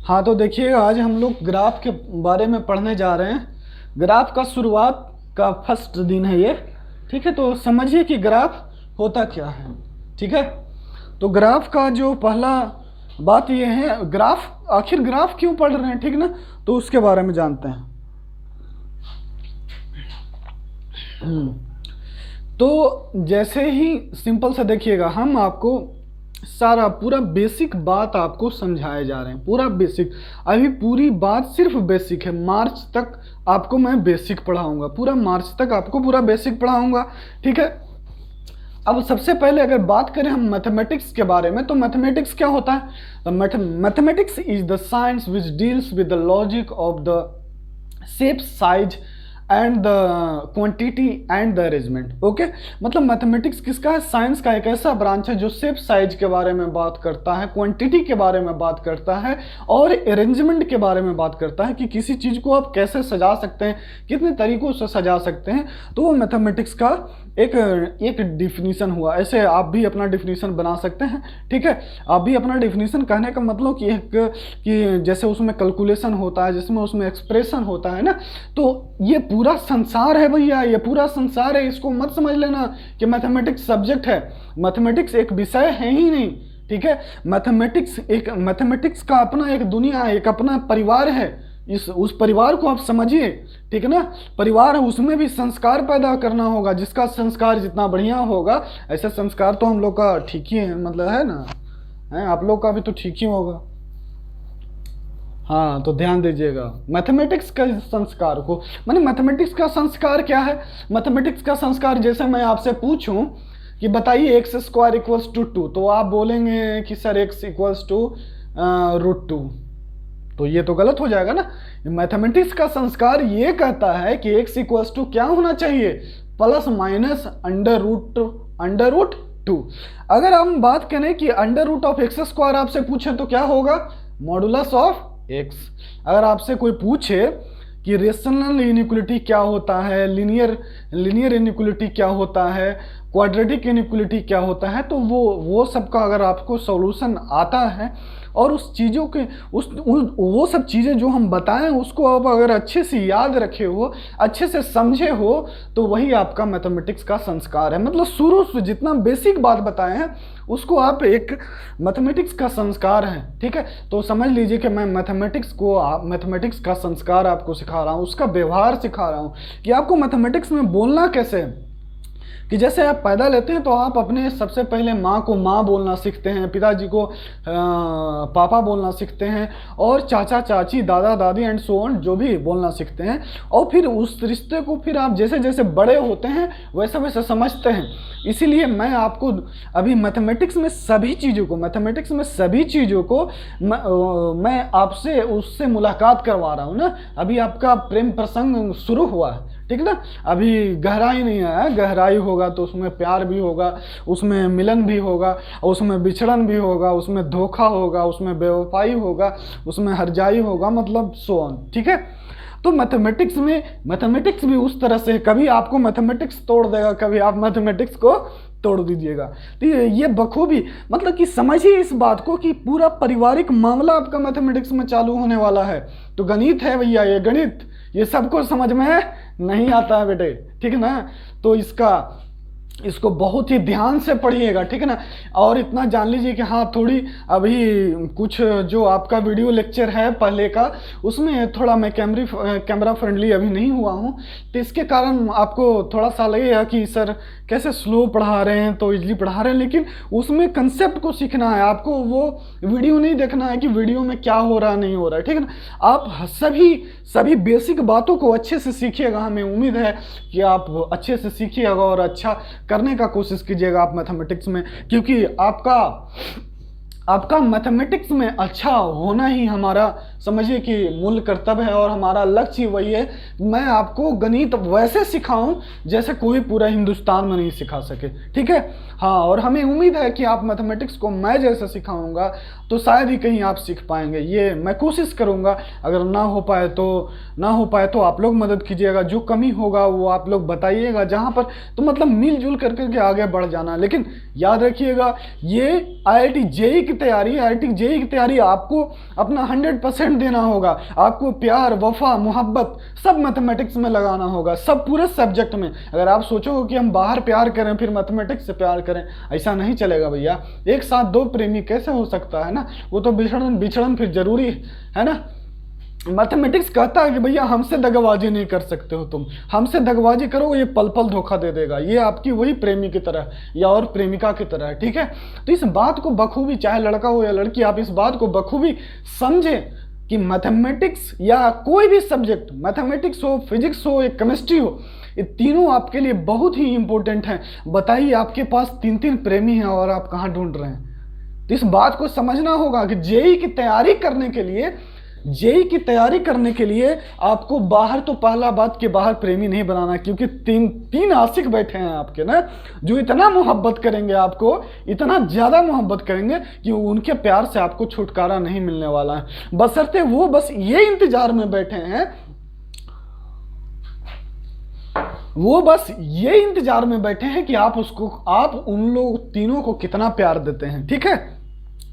हाँ तो देखिए, आज हम लोग ग्राफ के बारे में पढ़ने जा रहे हैं। ग्राफ का शुरुआत का फर्स्ट दिन है ये। ठीक है, तो समझिए कि ग्राफ होता क्या है। ठीक है, तो ग्राफ का जो पहला बात ये है, ग्राफ आखिर ग्राफ क्यों पढ़ रहे हैं, ठीक ना, तो उसके बारे में जानते हैं। तो जैसे ही सिंपल से देखिएगा, हम आपको सारा पूरा बेसिक बात आपको समझाए जा रहे हैं, पूरा बेसिक। अभी पूरी बात सिर्फ बेसिक है। मार्च तक आपको मैं बेसिक पढ़ाऊंगा, पूरा मार्च तक आपको पूरा बेसिक पढ़ाऊंगा। ठीक है, अब सबसे पहले अगर बात करें हम मैथमेटिक्स के बारे में, तो मैथमेटिक्स क्या होता है? Mathematics is the science which deals with the logic of the shape, size and the quantity and the arrangement. Okay, मतलब मैथमेटिक्स किसका है? साइंस का एक ऐसा ब्रांच है जो शेप साइज के बारे में बात करता है, क्वांटिटी के बारे में बात करता है और अरेंजमेंट के बारे में बात करता है कि किसी चीज़ को आप कैसे सजा सकते हैं, कितने तरीकों से सजा सकते हैं। तो वो मैथमेटिक्स का एक डिफिनीशन हुआ। ऐसे आप भी अपना डिफिनीशन बना सकते हैं। ठीक है, आप भी अपना डिफिनीशन कहने का मतलब कि जैसे उसमें कैलकुलेशन होता है, जिसमें उसमें एक्सप्रेशन होता है ना, तो ये पूरा संसार है भैया, ये पूरा संसार है। इसको मत समझ लेना कि मैथमेटिक्स सब्जेक्ट है। मैथमेटिक्स एक विषय है ही नहीं। ठीक है, मैथमेटिक्स का अपना एक दुनिया है, एक अपना परिवार है। उस परिवार को आप समझिए। ठीक है ना, परिवार है, उसमें भी संस्कार पैदा करना होगा। जिसका संस्कार जितना बढ़िया होगा, ऐसे संस्कार तो हम लोग का ठीक ही है, मतलब है ना, है आप लोग का भी तो ठीक ही होगा। हाँ, तो ध्यान दीजिएगा मैथमेटिक्स का संस्कार को। मैंने मैथमेटिक्स का संस्कार क्या है? मैथमेटिक्स का संस्कार, जैसे मैं आपसे पूछूं कि बताइए एक्स स्क्वायर इक्वल्स टू 2, तो आप बोलेंगे कि सर एक्स इक्वल्स टू √2, तो ये तो गलत हो जाएगा ना। मैथमेटिक्स का संस्कार ये कहता है कि x इक्वल्स टू क्या होना चाहिए? Plus minus under root 2। अगर हम बात करें कि under root of x square आपसे पूछे तो क्या होगा? Modulus of x. अगर आपसे कोई पूछे कि रेशनल इनइक्वालिटी क्या होता है, लीनियर इनइक्वालिटी क्या होता है, क्वाड्रेटिक इनइक्वालिटी क्या होता है, तो वो सब का अगर आपको सॉल्यूशन आता है और उस चीज़ों के वो सब चीज़ें जो हम बताएं उसको आप अगर अच्छे से याद रखे हो, अच्छे से समझे हो, तो वही आपका मैथमेटिक्स का संस्कार है। मतलब शुरू से जितना बेसिक बात बताए हैं उसको आप एक मैथमेटिक्स का संस्कार है। ठीक है, तो समझ लीजिए कि मैं मैथमेटिक्स का संस्कार आपको सिखा रहा हूँ, उसका व्यवहार सिखा रहा हूँ कि आपको मैथमेटिक्स में बोलना कैसे है। कि जैसे आप पैदा लेते हैं तो आप अपने सबसे पहले माँ को माँ बोलना सीखते हैं, पिताजी को पापा बोलना सीखते हैं, और चाचा चाची, दादा दादी एंड सो ऑन जो भी बोलना सीखते हैं। और फिर उस रिश्ते को फिर आप जैसे जैसे बड़े होते हैं वैसे वैसे समझते हैं। इसीलिए मैं आपको अभी मैथमेटिक्स में सभी चीज़ों को मैं आपसे उससे मुलाकात करवा रहा हूँ ना। अभी आपका प्रेम प्रसंग शुरू हुआ है, ठीक ना, अभी गहराई नहीं आया। गहराई होगा तो उसमें प्यार भी होगा, उसमें मिलन भी होगा, उसमें बिछड़न भी होगा, उसमें धोखा होगा, उसमें बेवफाई होगा, उसमें हरजाई होगा, मतलब सो ऑन। ठीक है, तो मैथमेटिक्स भी उस तरह से, कभी आपको मैथमेटिक्स तोड़ देगा, कभी आप मैथमेटिक्स को तोड़ दीजिएगा। तो ये बखूबी, मतलब कि समझिए इस बात को कि पूरा पारिवारिक मामला आपका मैथमेटिक्स में चालू होने वाला है। तो गणित है भैया, ये गणित, ये सबको समझ में नहीं आता है बेटे। ठीक है ना, तो इसको बहुत ही ध्यान से पढ़िएगा। ठीक है ना, और इतना जान लीजिए कि हाँ, थोड़ी अभी कुछ जो आपका वीडियो लेक्चर है पहले का, उसमें थोड़ा मैं कैमरा फ्रेंडली अभी नहीं हुआ हूँ, तो इसके कारण आपको थोड़ा सा लगेगा कि सर कैसे स्लो पढ़ा रहे हैं, तो इजली पढ़ा रहे हैं, लेकिन उसमें कंसेप्ट को सीखना है आपको। वो वीडियो नहीं देखना है कि वीडियो में क्या हो रहा नहीं हो रहा है। ठीक है ना, आप सभी बेसिक बातों को अच्छे से सीखिएगा। हमें उम्मीद है कि आप अच्छे से सीखिएगा और अच्छा करने का कोशिश कीजिएगा आप मैथमेटिक्स में, क्योंकि आपका मैथमेटिक्स में अच्छा होना ही हमारा, समझिए कि मूल कर्तव्य है, और हमारा लक्ष्य वही है। मैं आपको गणित वैसे सिखाऊं जैसे कोई पूरा हिंदुस्तान में नहीं सिखा सके। ठीक है, हाँ, और हमें उम्मीद है कि आप मैथमेटिक्स को मैं जैसे सिखाऊंगा तो शायद ही कहीं आप सीख पाएंगे। ये मैं कोशिश करूंगा। अगर ना हो पाए तो आप लोग मदद कीजिएगा, जो कमी होगा वो आप लोग बताइएगा जहाँ पर, तो मतलब मिलजुल करके आगे बढ़ जाना। लेकिन याद रखिएगा, ये IIT JEE की तैयारी, आईआईटी जेईई की तैयारी आपको अपना 100% देना होगा। आपको प्यार, वफा, मोहब्बत सब मैथमेटिक्स में लगाना होगा, सब पूरे सब्जेक्ट में। अगर आप सोचोगे कि हम बाहर प्यार करें फिर मैथमेटिक्स से प्यार करें, ऐसा नहीं चलेगा भैया। एक साथ दो प्रेमी कैसे हो सकता है ना, वो तो बिछड़न फिर जरूरी है ना। मैथमेटिक्स कहता है कि भैया हमसे दगाबाजी नहीं कर सकते हो तुम, हमसे दगाबाजी करोगे ये पल पल धोखा दे देगा। ये आपकी वही प्रेमी की तरह या और प्रेमिका की तरह है, ठीक है। तो इस बात को बखूबी, चाहे लड़का हो या लड़की, आप इस बात को बखूबी समझें कि मैथमेटिक्स या कोई भी सब्जेक्ट, मैथमेटिक्स हो, फिजिक्स हो या केमिस्ट्री हो, ये तीनों आपके लिए बहुत ही इंपॉर्टेंट हैं। बताइए आपके पास 3-3 प्रेमी हैं और आप कहाँ ढूंढ रहे हैं। तो इस बात को समझना होगा कि जेईई की तैयारी करने के लिए, जेईई की तैयारी करने के लिए आपको बाहर, तो पहला बात कि बाहर प्रेमी नहीं बनाना, क्योंकि तीन आशिक बैठे हैं आपके ना, जो इतना मोहब्बत करेंगे आपको, इतना ज़्यादा मोहब्बत करेंगे कि उनके प्यार से आपको छुटकारा नहीं मिलने वाला है। बशर्ते वो बस ये इंतजार में बैठे हैं, वो बस ये इंतजार में बैठे हैं कि आप उन लोग तीनों को कितना प्यार देते हैं, ठीक है।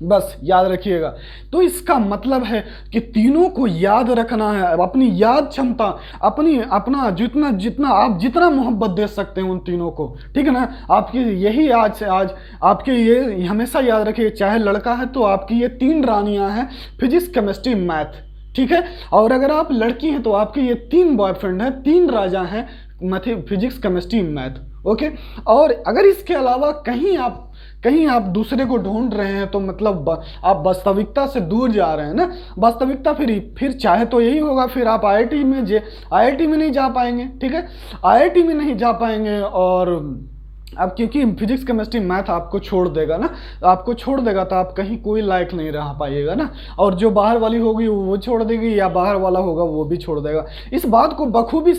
बस याद रखिएगा। तो इसका मतलब है कि तीनों को याद रखना है, अपनी याद क्षमता, अपना जितना आप जितना मोहब्बत दे सकते हैं उन तीनों को, ठीक है ना। आपकी यही आज से आज आपके ये हमेशा याद रखिए, चाहे लड़का है तो आपकी ये 3 रानियां हैं, फिजिक्स, केमिस्ट्री, मैथ, ठीक है। और अगर आप लड़की हैं तो आपके ये 3 बॉयफ्रेंड हैं, 3 राजा हैं, फिजिक्स, केमिस्ट्री, मैथ, ओके। और अगर इसके अलावा कहीं आप दूसरे को ढूंढ रहे हैं तो मतलब आप वास्तविकता से दूर जा रहे हैं ना। वास्तविकता फिर चाहे तो यही होगा, फिर आप आईआईटी में नहीं जा पाएंगे, ठीक है। आईआईटी में नहीं जा पाएंगे और अब क्योंकि फिजिक्स, केमिस्ट्री, मैथ आपको छोड़ देगा ना, आपको छोड़ देगा तो आप कहीं कोई लायक नहीं रह पाइएगा ना। और जो बाहर वाली होगी वो छोड़ देगी, या बाहर वाला होगा वो भी छोड़ देगा। इस बात को बखूबी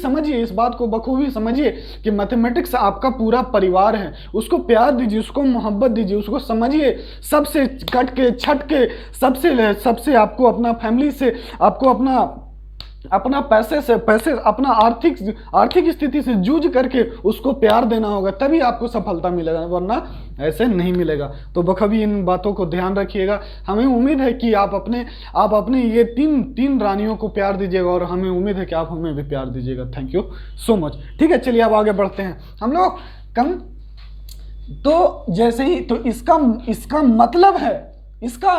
समझिए, कि मैथमेटिक्स आपका पूरा परिवार है। उसको प्यार दीजिए, उसको मोहब्बत दीजिए, उसको समझिए, सबसे कट के छट के, सबसे आपको अपना फैमिली से, आपको अपना पैसे अपना आर्थिक स्थिति से जूझ करके उसको प्यार देना होगा, तभी आपको सफलता मिलेगा, वरना ऐसे नहीं मिलेगा। तो बखूबी इन बातों को ध्यान रखिएगा। हमें उम्मीद है कि आप अपने ये तीन रानियों को प्यार दीजिएगा, और हमें उम्मीद है कि आप हमें भी प्यार दीजिएगा। Thank you so much. ठीक है, चलिए अब आगे बढ़ते हैं हम लोग। तो जैसे ही, तो इसका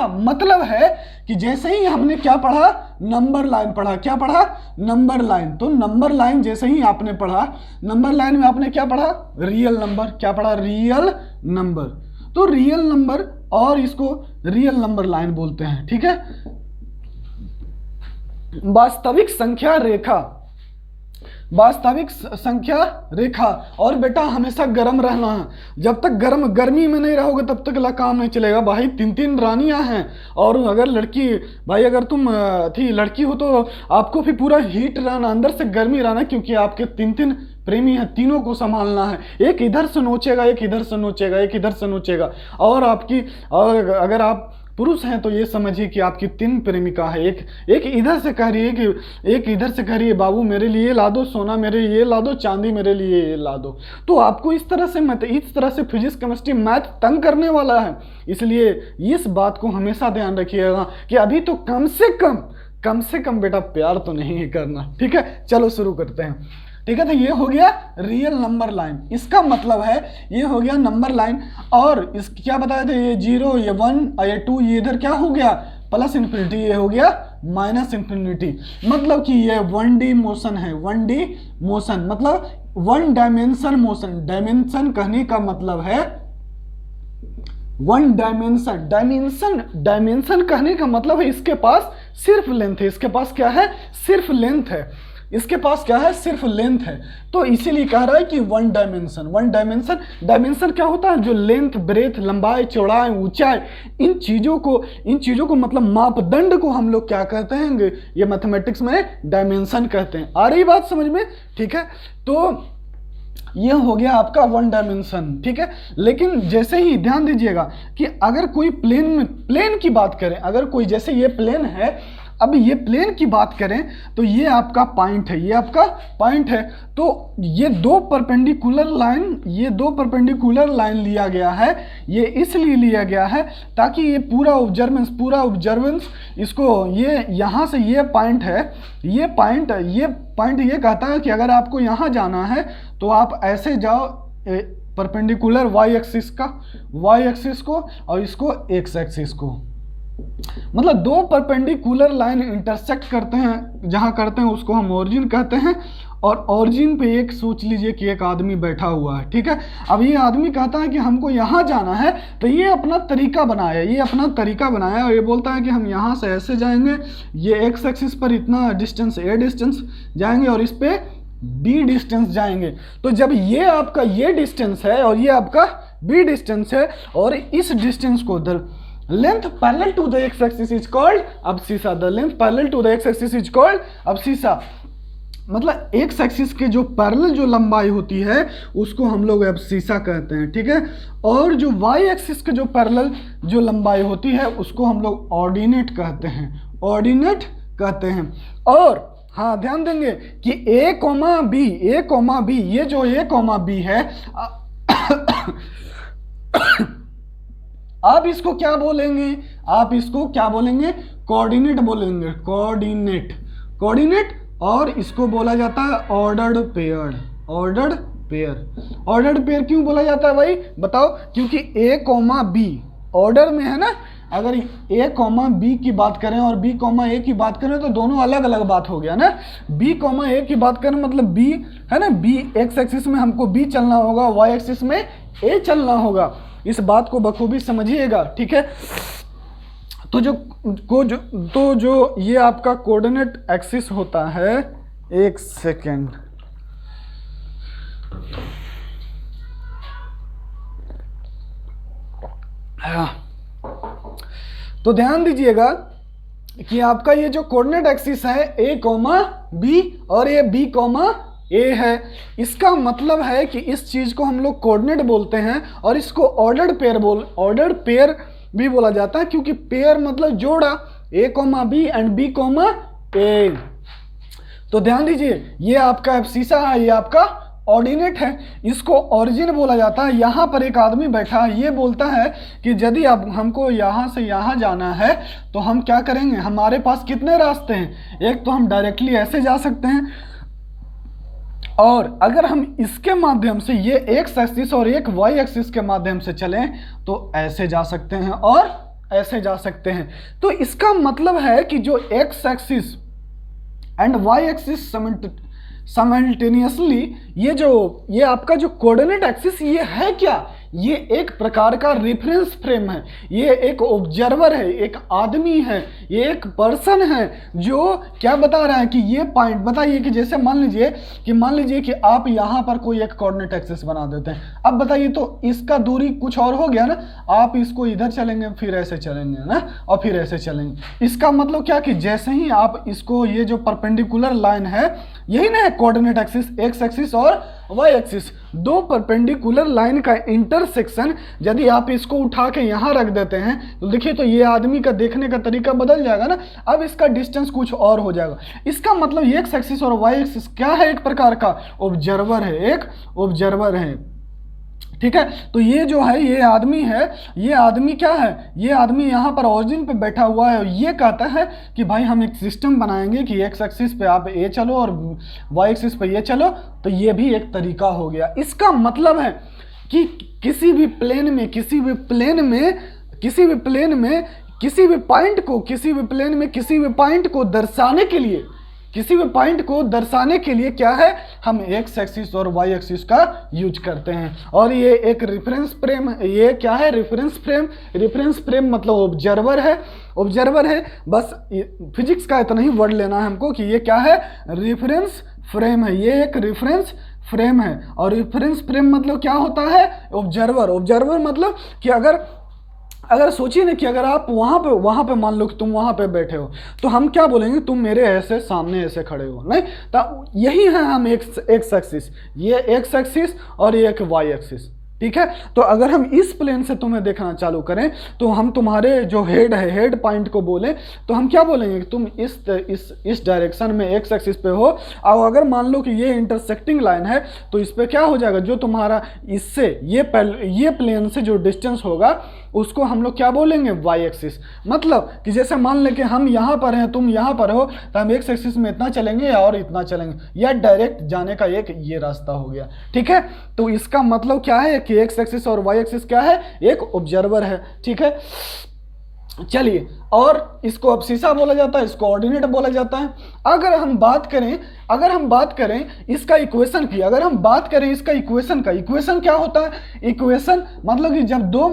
मतलब है कि जैसे ही हमने क्या पढ़ा, नंबर लाइन पढ़ा। क्या पढ़ा? Number line. तो नंबर लाइन जैसे ही आपने पढ़ा, नंबर लाइन में आपने क्या पढ़ा? Real number. क्या पढ़ा? Real number. तो रियल नंबर, और इसको रियल नंबर लाइन बोलते हैं, ठीक है। वास्तविक संख्या रेखा। और बेटा हमेशा गर्म रहना है। जब तक गर्मी में नहीं रहोगे तब तक काम नहीं चलेगा भाई। 3 रानियां हैं, और अगर तुम लड़की हो तो आपको भी पूरा हीट रहना, अंदर से गर्मी रहना, क्योंकि आपके 3 प्रेमी हैं, तीनों को संभालना है। एक इधर से नोचेगा, एक इधर से नोचेगा, और अगर आप पुरुष हैं तो ये समझिए कि आपकी 3 प्रेमिका है। एक इधर से कह रही है बाबू मेरे लिए ला दो, सोना मेरे लिए ला दो, चांदी मेरे लिए ये ला दो। तो आपको इस तरह से फिजिक्स, केमिस्ट्री, मैथ तंग करने वाला है। इसलिए इस बात को हमेशा ध्यान रखिएगा कि अभी तो कम से कम बेटा प्यार तो नहीं करना, ठीक है। चलो शुरू करते हैं, ठीक है। तो ये हो गया रियल नंबर लाइन। इसका मतलब है ये हो गया नंबर लाइन, और इस क्या बताए थे, ये 0, ये 1, ये 2, ये इधर क्या हो गया? Plus infinity. ये हो गया माइनस इन्फिनिटी। मतलब कि ये 1D मोशन है। 1D मोशन मतलब 1 डायमेंशन मोशन। डायमेंशन कहने का मतलब है 1 डायमेंशन। डायमेंशन कहने का मतलब है इसके पास सिर्फ लेंथ है। इसके पास क्या है? सिर्फ लेंथ है। इसके पास क्या है? सिर्फ लेंथ है। तो इसीलिए कह रहा है कि 1 डायमेंशन। डायमेंशन क्या होता है? जो लेंथ, ब्रेथ, लंबाई, चौड़ाई, ऊंचाई, इन चीजों को मतलब मापदंड को हम लोग क्या कहते हैं? ये मैथमेटिक्स में डायमेंशन कहते हैं। आ रही बात समझ में? ठीक है। तो ये हो गया आपका 1 डायमेंशन, ठीक है। लेकिन जैसे ही ध्यान दीजिएगा कि अगर कोई प्लेन की बात करें, अगर कोई, जैसे ये प्लेन है अब ये प्लेन की बात करें तो ये आपका पॉइंट है, ये आपका पॉइंट है। तो ये दो परपेंडिकुलर लाइन लिया गया है। ये इसलिए लिया गया है ताकि ये पूरा ऑब्जर्वेंस इसको, ये यहाँ से ये पॉइंट है, ये पॉइंट ये कहता है कि अगर आपको यहाँ जाना है तो आप ऐसे जाओ परपेंडिकुलर वाई एक्सिस को और इसको एक्स एक्सिस को। मतलब दो परपेंडिकुलर लाइन इंटरसेक्ट करते हैं, जहां करते हैं उसको हम ओरिजिन कहते हैं। और ओरिजिन पे एक सोच लीजिए कि एक आदमी बैठा हुआ है, ठीक है। अब ये आदमी कहता है कि हमको यहाँ जाना है, तो ये अपना तरीका बनाया और ये बोलता है कि हम यहाँ से ऐसे जाएंगे, ये एक्स एक्सिस पर इतना डिस्टेंस ए डिस्टेंस जाएंगे और इस पे बी डिस्टेंस जाएंगे। तो जब ये आपका ये डिस्टेंस है और ये आपका बी डिस्टेंस है और इस डिस्टेंस को length parallel to the x axis is called abscissa. The length parallel to the x axis is called abscissa. मतलब एक्स एक्सिस के जो पैरेलल जो लंबाई होती है उसको हम लोग अब्सिसा कहते हैं, ठीक है। और जो वाई एक्सिस के जो पैरेलल जो लंबाई होती है उसको हम लोग ऑर्डिनेट कहते हैं। और हाँ, ध्यान देंगे कि ए कोमा बी, ये जो ए कोमा बी है आप इसको क्या बोलेंगे? कोऑर्डिनेट बोलेंगे, कोऑर्डिनेट। और इसको बोला जाता है ऑर्डर्ड पेयर। क्यों बोला जाता है भाई बताओ? क्योंकि ए कोमा बी ऑर्डर में है ना। अगर ए कॉमा बी की बात करें और बी कॉमा ए की बात करें तो दोनों अलग अलग बात हो गया ना। बी कॉमा ए की बात करें मतलब बी है ना, बी एक्स एक्सिस में हमको बी चलना होगा, वाई एक्सिस में ए चलना होगा। इस बात को बखूबी समझिएगा, ठीक है। तो जो ये आपका कोऑर्डिनेट एक्सिस होता है, एक सेकेंड, तो ध्यान दीजिएगा कि आपका ये जो कोऑर्डिनेट एक्सिस है ए कॉमा बी और ये बी कॉमा ए है। इसका मतलब है कि इस चीज को हम लोग कोऑर्डिनेट बोलते हैं और इसको ऑर्डर्ड पेयर भी बोला जाता है, क्योंकि पेयर मतलब जोड़ा, A comma B and B comma A. तो ध्यान दीजिए ये आपका अब्सिसा है, ये आपका ऑर्डिनेट है, इसको ओरिजिन बोला जाता है। यहाँ पर एक आदमी बैठा है, ये बोलता है कि यदि अब हमको यहाँ से यहाँ जाना है तो हम क्या करेंगे? हमारे पास कितने रास्ते हैं? एक तो हम डायरेक्टली ऐसे जा सकते हैं, और अगर हम इसके माध्यम से ये एक्स एक्सिस और एक वाई एक्सिस के माध्यम से चलें तो ऐसे जा सकते हैं और ऐसे जा सकते हैं। तो इसका मतलब है कि जो x axis and y axis simultaneously, ये आपका जो कोऑर्डिनेट एक्सिस ये है क्या? ये एक प्रकार का रेफरेंस फ्रेम है, ये एक ऑब्जर्वर है, एक आदमी है, ये एक पर्सन है जो क्या बता रहा है कि ये पॉइंट बताइए कि जैसे मान लीजिए कि आप यहाँ पर कोई एक कोऑर्डिनेट एक्सिस बना देते हैं। अब बताइए तो इसका दूरी कुछ और हो गया ना, आप इसको इधर चलेंगे फिर ऐसे चलेंगे ना और फिर ऐसे चलेंगे। इसका मतलब क्या कि जैसे ही आप इसको, ये जो परपेंडिकुलर लाइन है यही ना है कोऑर्डिनेट एक्सिस, एक्स एक्सिस और वाई एक्सिस, दो परपेंडिकुलर लाइन का इंटरसेक्शन यदि आप इसको उठा के यहाँ रख देते हैं तो देखिए तो ये आदमी का देखने का तरीका बदल जाएगा ना। अब इसका डिस्टेंस कुछ और हो जाएगा। इसका मतलब ये एक्स एक्सिस और वाई एक्सिस क्या है? एक प्रकार का ऑब्जर्वर है, एक ऑब्जर्वर है, ठीक है। तो ये जो है ये आदमी है, ये आदमी क्या है? ये आदमी यहाँ पर ओरिजिन पे बैठा हुआ है और ये कहता है कि भाई हम एक सिस्टम बनाएंगे कि एक्स एक्सिस पे आप ए चलो और वाई एक्सिस पे ये चलो। तो ये भी एक तरीका हो गया। इसका मतलब है कि किसी भी प्लेन में किसी भी पॉइंट को दर्शाने के लिए क्या है? हम एक्स एक्सिस और वाई एक्सिस का यूज करते हैं। और ये एक रेफरेंस फ्रेम, ये क्या है? रेफरेंस फ्रेम मतलब ऑब्जर्वर है। बस फिजिक्स का इतना ही वर्ड लेना है हमको कि ये क्या है? रेफरेंस फ्रेम है, ये एक रेफरेंस फ्रेम है। और रेफरेंस फ्रेम मतलब क्या होता है? ऑब्जर्वर मतलब कि अगर सोचिए ना कि अगर आप वहाँ पे मान लो कि तुम वहाँ पे बैठे हो तो हम क्या बोलेंगे? तुम मेरे ऐसे सामने ऐसे खड़े हो, नहीं? तो यही है हम एक्स एक्सिस, ये एक्स एक्सिस और ये एक वाई एक्सिस, ठीक है। तो अगर हम इस प्लेन से तुम्हें देखना चालू करें तो हम तुम्हारे जो हेड है, हेड पॉइंट को बोले तो हम क्या बोलेंगे कि तुम इस डायरेक्शन में एक्स एक्सिस पे हो, और अगर मान लो कि ये इंटरसेक्टिंग लाइन है तो इस पे क्या हो जाएगा, जो तुम्हारा इससे ये प्लेन से जो डिस्टेंस होगा उसको हम लोग क्या बोलेंगे, वाई एक्सिस। मतलब कि जैसे मान लें कि हम यहाँ पर हैं, तुम यहाँ पर हो, तो हम एक्स एक्सिस में इतना चलेंगे और इतना चलेंगे, या डायरेक्ट जाने का एक ये रास्ता हो गया, ठीक है। तो इसका मतलब क्या है कि एक्स एक्सिस और वाई एक्सिस क्या है, एक ऑब्जर्वर है, ठीक है। चलिए, और इसको अब्सिसा बोला जाता है, इसको ऑर्डिनेट बोला जाता है। अगर हम बात करें इसका इक्वेशन की, अगर हम बात करें इसका इक्वेशन का, इक्वेशन क्या होता है, इक्वेशन मतलब कि जब दो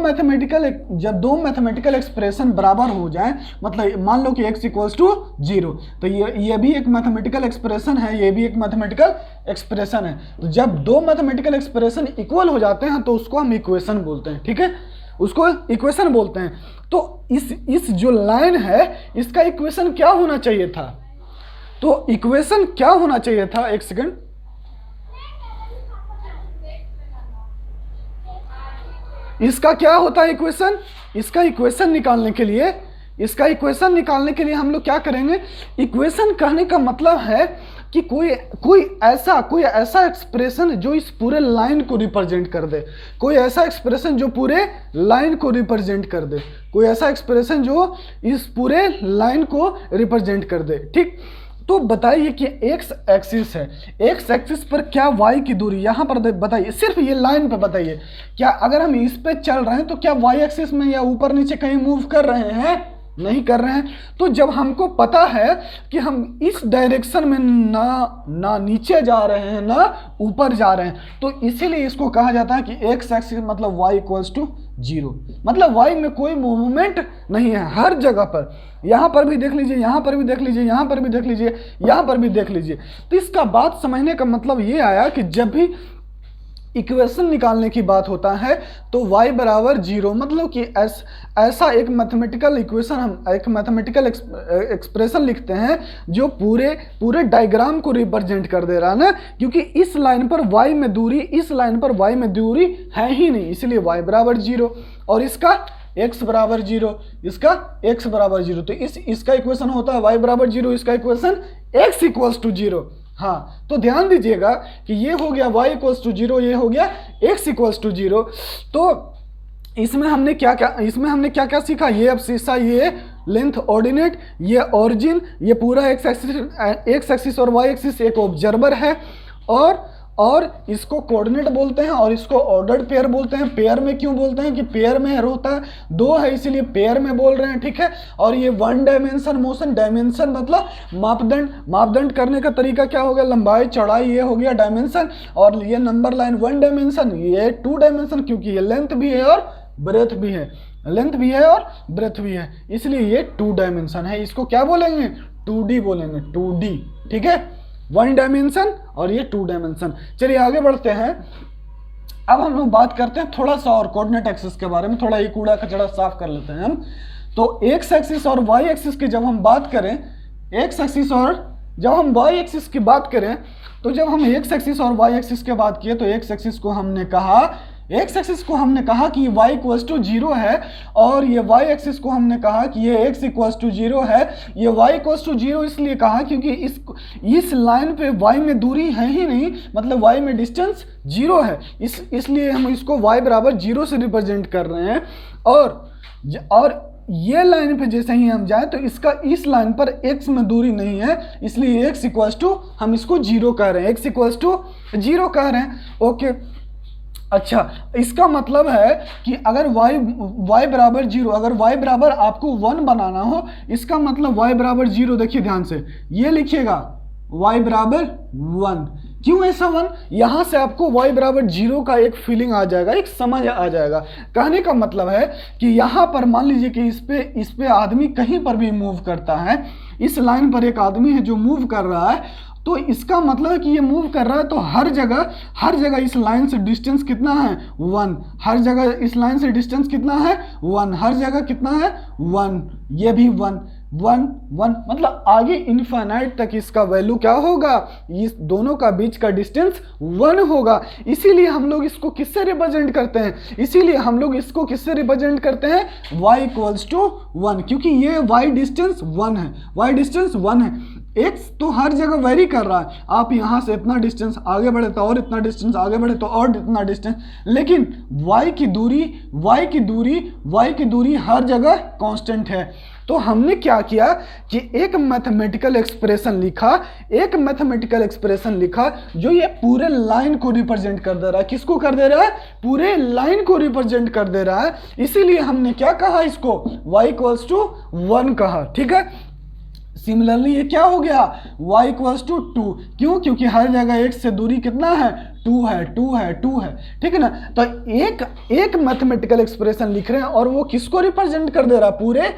मैथमेटिकल एक्सप्रेशन बराबर हो जाए, मतलब मान लो कि x इक्वल्स टू 0, तो ये भी एक मैथमेटिकल एक्सप्रेशन है, ये भी एक मैथमेटिकल एक्सप्रेशन है। तो जब दो मैथमेटिकल एक्सप्रेशन इक्वल हो जाते हैं तो उसको हम इक्वेशन बोलते हैं, ठीक है, उसको इक्वेशन बोलते हैं। तो इस जो लाइन है इसका इक्वेशन क्या होना चाहिए था, तो इक्वेशन क्या होना चाहिए था, एक सेकंड, इसका क्या होता है इक्वेशन, इसका इक्वेशन निकालने के लिए हम लोग क्या करेंगे, इक्वेशन कहने का मतलब है कि कोई ऐसा एक्सप्रेशन जो इस पूरे लाइन को रिप्रेजेंट कर दे, कोई ऐसा एक्सप्रेशन जो पूरे लाइन को रिप्रेजेंट कर दे, कोई ऐसा एक्सप्रेशन जो इस पूरे लाइन को रिप्रेजेंट कर दे, ठीक। तो बताइए कि एक्स एक्सिस है, एक्स एक्सिस पर क्या वाई की दूरी, यहाँ पर बताइए, सिर्फ ये लाइन पे बताइए, क्या अगर हम इस पे चल रहे हैं तो क्या वाई एक्सिस में या ऊपर नीचे कहीं मूव कर रहे हैं, नहीं कर रहे हैं। तो जब हमको पता है कि हम इस डायरेक्शन में ना नीचे जा रहे हैं ना ऊपर जा रहे हैं, तो इसीलिए इसको कहा जाता है कि एक्स एक्सिस मतलब y इक्वल्स टू 0, मतलब y में कोई मूवमेंट नहीं है हर जगह पर। यहाँ पर भी देख लीजिए, यहाँ पर भी देख लीजिए, यहाँ पर भी देख लीजिए, यहाँ पर भी देख लीजिए। तो इसका बात समझने का मतलब ये आया कि जब भी इक्वेशन निकालने की बात होता है तो y बराबर 0, मतलब कि ऐसा एक मैथमेटिकल इक्वेशन, हम एक मैथमेटिकल एक्सप्रेशन लिखते हैं जो पूरे डायग्राम को रिप्रेजेंट कर दे रहा है ना, क्योंकि इस लाइन पर y में दूरी है ही नहीं, इसलिए y बराबर 0 और इसका x बराबर 0, इसका x बराबर 0। तो इसका इक्वेशन होता है y बराबर 0, इसका इक्वेशन x इक्वल्स टू 0। हाँ, तो ध्यान दीजिएगा कि ये हो गया y इक्वल्स टू 0, ये हो गया x इक्वल्स टू 0। तो इसमें हमने क्या क्या सीखा, ये अब्सिसा, ये लेंथ ऑर्डिनेट, ये ऑरिजिन, ये पूरा एक्स एक्सिस और वाई एक्सिस एक ऑब्जर्वर है, और इसको कोऑर्डिनेट बोलते हैं और इसको ऑर्डर्ड पेयर बोलते हैं। पेयर में क्यों बोलते हैं कि पेयर में होता है, दो है इसीलिए पेयर में बोल रहे हैं, ठीक है। और ये वन डायमेंशन मोशन, डायमेंशन मतलब मापदंड करने का तरीका क्या हो गया, लंबाई चौड़ाई, ये हो गया डायमेंशन। और ये नंबर लाइन 1 डायमेंशन, ये 2 डायमेंशन, क्योंकि ये लेंथ भी है और ब्रेथ भी है, इसलिए ये 2 डायमेंशन है। इसको क्या बोलेंगे, 2D बोलेंगे, 2D, ठीक है, 1 डायमेंशन और ये 2 डायमेंशन। चलिए आगे बढ़ते हैं। अब हम लोग बात करते हैं थोड़ा सा और कोऑर्डिनेट एक्सिस के बारे में, थोड़ा ये कूड़ा कचड़ा साफ कर लेते हैं हम। तो एक्स एक्सिस और वाई एक्सिस की जब हम बात करें, जब हम वाई एक्सिस की बात करें, तो जब हम एक्स एक्सिस और वाई एक्सिस की बात किए तो एक्स एक्सिस को हमने कहा कि y इक्वल्स टू 0 है, और ये y एक्सिस को हमने कहा कि ये x इक्वल्स टू 0 है। ये y इक्वल्स टू 0 इसलिए कहा क्योंकि इस लाइन पे y में दूरी है ही नहीं, मतलब y में डिस्टेंस 0 है, इसलिए हम इसको y बराबर 0 से रिप्रेजेंट कर रहे हैं। और ये लाइन पे जैसे ही हम जाए तो इसका इस लाइन पर x में दूरी नहीं है, इसलिए x इक्वल्स टू हम इसको 0 कह रहे हैं, x इक्वल्स टू 0 कह रहे हैं, ओके। अच्छा, इसका मतलब है कि अगर y बराबर 0, अगर y बराबर आपको 1 बनाना हो, इसका मतलब y बराबर 0, देखिए ध्यान से, ये लिखिएगा y बराबर 1। क्यों ऐसा 1? यहाँ से आपको y बराबर 0 का एक फीलिंग आ जाएगा, एक समझ आ जाएगा। कहने का मतलब है कि यहाँ पर मान लीजिए कि इस पे आदमी कहीं पर भी मूव करता है, इस लाइन पर एक आदमी है जो मूव कर रहा है, तो इसका मतलब है कि ये मूव कर रहा है, तो हर जगह इस लाइन से डिस्टेंस कितना है, 1। हर जगह इस लाइन से डिस्टेंस कितना है, 1। हर जगह कितना है, 1। ये भी 1। 1 1, मतलब आगे इनफाइनाइट तक इसका वैल्यू क्या होगा, इस दोनों का बीच का डिस्टेंस 1 होगा। इसीलिए हम लोग इसको किससे रिप्रेजेंट करते हैं, इसीलिए हम लोग इसको किससे रिप्रेजेंट करते हैं, y इक्वल्स टू 1, क्योंकि ये y डिस्टेंस 1 है, y डिस्टेंस 1 है। x तो हर जगह वेरी कर रहा है, आप यहाँ से इतना डिस्टेंस आगे बढ़े तो और इतना डिस्टेंस आगे बढ़े तो और इतना डिस्टेंस, लेकिन y की दूरी हर जगह कांस्टेंट है। तो हमने क्या किया कि एक मैथमेटिकल एक्सप्रेशन लिखा जो ये पूरे लाइन को रिप्रेजेंट कर दे रहा है। किसको कर दे रहा है, पूरे लाइन को रिप्रेजेंट कर दे रहा है। इसीलिए हमने क्या कहा, इसको y इक्वल्स टू 1 कहा, ठीक है। सिमिलरली ये क्या हो गया, y इक्वल्स टू 2, क्यों, क्योंकि हर जगह x से दूरी कितना है, 2 है, ठीक है ना। तो एक मैथमेटिकल एक्सप्रेशन लिख रहे हैं और वो किसको रिप्रेजेंट कर दे रहा है, पूरे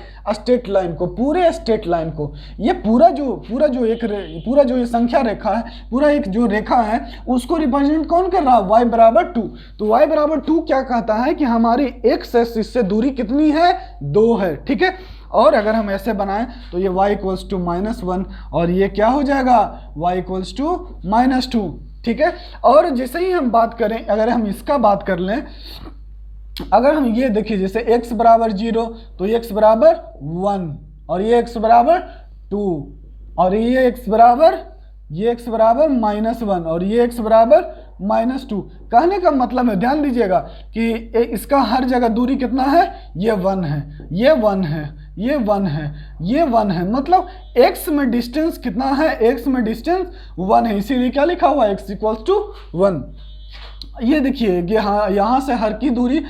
स्ट्रेट लाइन को। ये पूरा जो ये संख्या रेखा है, पूरा एक जो रेखा है उसको रिप्रेजेंट कौन कर रहा है, y बराबर 2। तो y बराबर 2 क्या कहता है कि हमारी x एक्सिस से दूरी कितनी है, 2 है, ठीक है। और अगर हम ऐसे बनाएं तो ये y इक्वल्स टू -1 और ये क्या हो जाएगा, y इक्वल्स टू -2, ठीक है। और जैसे ही हम बात करें, अगर हम इसका बात कर लें, अगर हम ये देखिए जैसे x बराबर 0 तो x बराबर 1 और ये x बराबर 2 और ये x बराबर -1 और ये x बराबर -2। कहने का मतलब है, ध्यान दीजिएगा कि इसका हर जगह दूरी कितना है, ये 1 है, ये 1 है, ये 1 है, ये 1 है, मतलब x में डिस्टेंस कितना है, x में डिस्टेंस 1 है। इसीलिए क्या लिखा हुआ है, x इक्वल्स टू 1। ये देखिए यहाँ से हर की दूरी,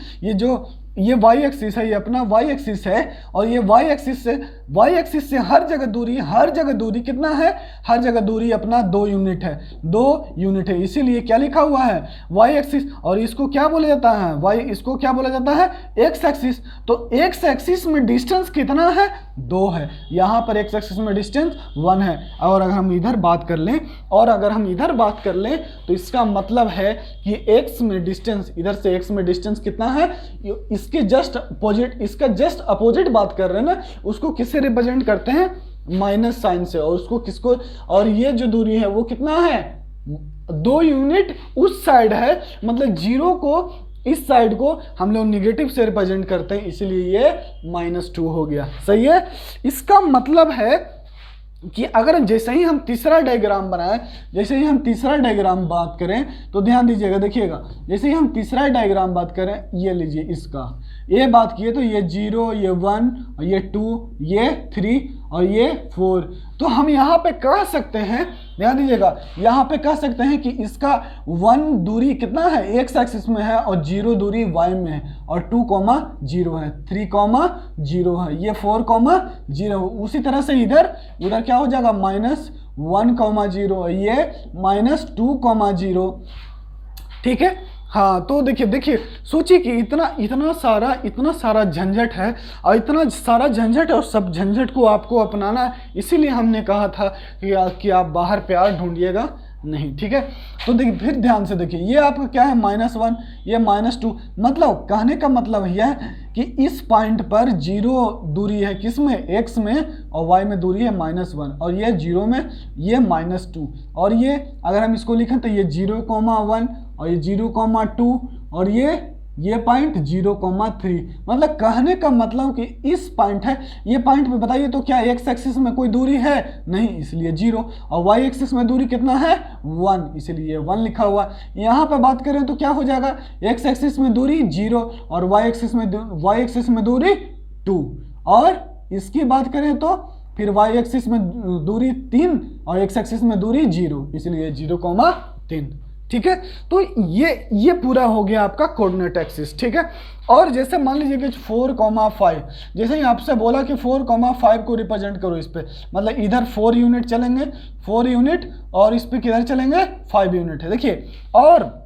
ये y एक्सिस है, ये अपना y एक्सिस है और ये y एक्सिस से हर जगह दूरी कितना है, हर जगह दूरी अपना 2 यूनिट है। इसीलिए क्या लिखा हुआ है, y एक्सिस, और इसको क्या बोला जाता है, इसको क्या बोला जाता है, x एक्सिस। तो x एक्सिस में डिस्टेंस कितना है, 2 है, यहाँ पर x एक्सिस में डिस्टेंस 1 है। और अगर हम इधर बात कर लें तो इसका मतलब है कि x में डिस्टेंस, इधर से x में डिस्टेंस कितना है, इसका जस्ट अपोजिट बात कर रहे हैं ना, उसको किससे रिप्रेजेंट करते हैं, माइनस साइन से। और ये जो दूरी है वो कितना है, 2 यूनिट उस साइड है, मतलब 0 को इस साइड को हम लोग निगेटिव से रिप्रेजेंट करते हैं, इसलिए ये -2 हो गया, सही है। इसका मतलब है कि अगर जैसे ही हम तीसरा डायग्राम बनाएं, बात करें तो ध्यान दीजिएगा, देखिएगा जैसे ही हम तीसरा डायग्राम बात करें, ये लीजिए इसका, ये बात किए तो ये 0, ये 1, ये 2, ये 3 और ये 4। तो हम यहाँ पे कह सकते हैं, ध्यान दीजिएगा, यहाँ पे कह सकते हैं कि इसका 1 दूरी कितना है, x एक्सिस में है और 0 दूरी y में है और 2, 0 है, 3, 0 है, ये 4, 0। उसी तरह से उधर क्या हो जाएगा, -1, 0, ये -2, 0, ठीक है। हाँ, तो देखिए सोचिए कि इतना सारा झंझट है और इतना सारा झंझट और सब झंझट को आपको अपनाना, इसीलिए हमने कहा था कि आप बाहर प्यार ढूंढिएगा नहीं, ठीक है। तो देखिए फिर ध्यान से देखिए, ये आपका क्या है, -1, ये -2, मतलब कहने का मतलब यह है कि इस पॉइंट पर 0 दूरी है, किस में, x में, और y में दूरी है -1 और ये 0 में ये -2, और ये अगर हम इसको लिखें तो ये 0,1 और ये 0,2 और ये पॉइंट 0,3। मतलब कहने का मतलब कि इस पॉइंट है, ये पॉइंट पे बताइए तो क्या x एक्सिस में कोई दूरी है, नहीं, इसलिए 0, और y एक्सिस में दूरी कितना है, 1, इसलिए 1 लिखा हुआ। यहाँ पे बात करें तो क्या हो जाएगा, x एक्सिस में दूरी 0 और y एक्सिस में दूरी 2, और इसकी बात करें तो फिर y एक्सिस में दूरी 3 और x एक्सिस में दूरी 0, इसलिए 0,3, ठीक है। तो ये पूरा हो गया आपका कोऑर्डिनेट एक्सिस, ठीक है। और जैसे मान लीजिए कि 4,5, जैसे ही आपसे बोला कि 4,5 को रिप्रेजेंट करो इस पे, मतलब इधर 4 यूनिट चलेंगे, 4 यूनिट, और इस पे किधर चलेंगे, 5 यूनिट है। देखिए, और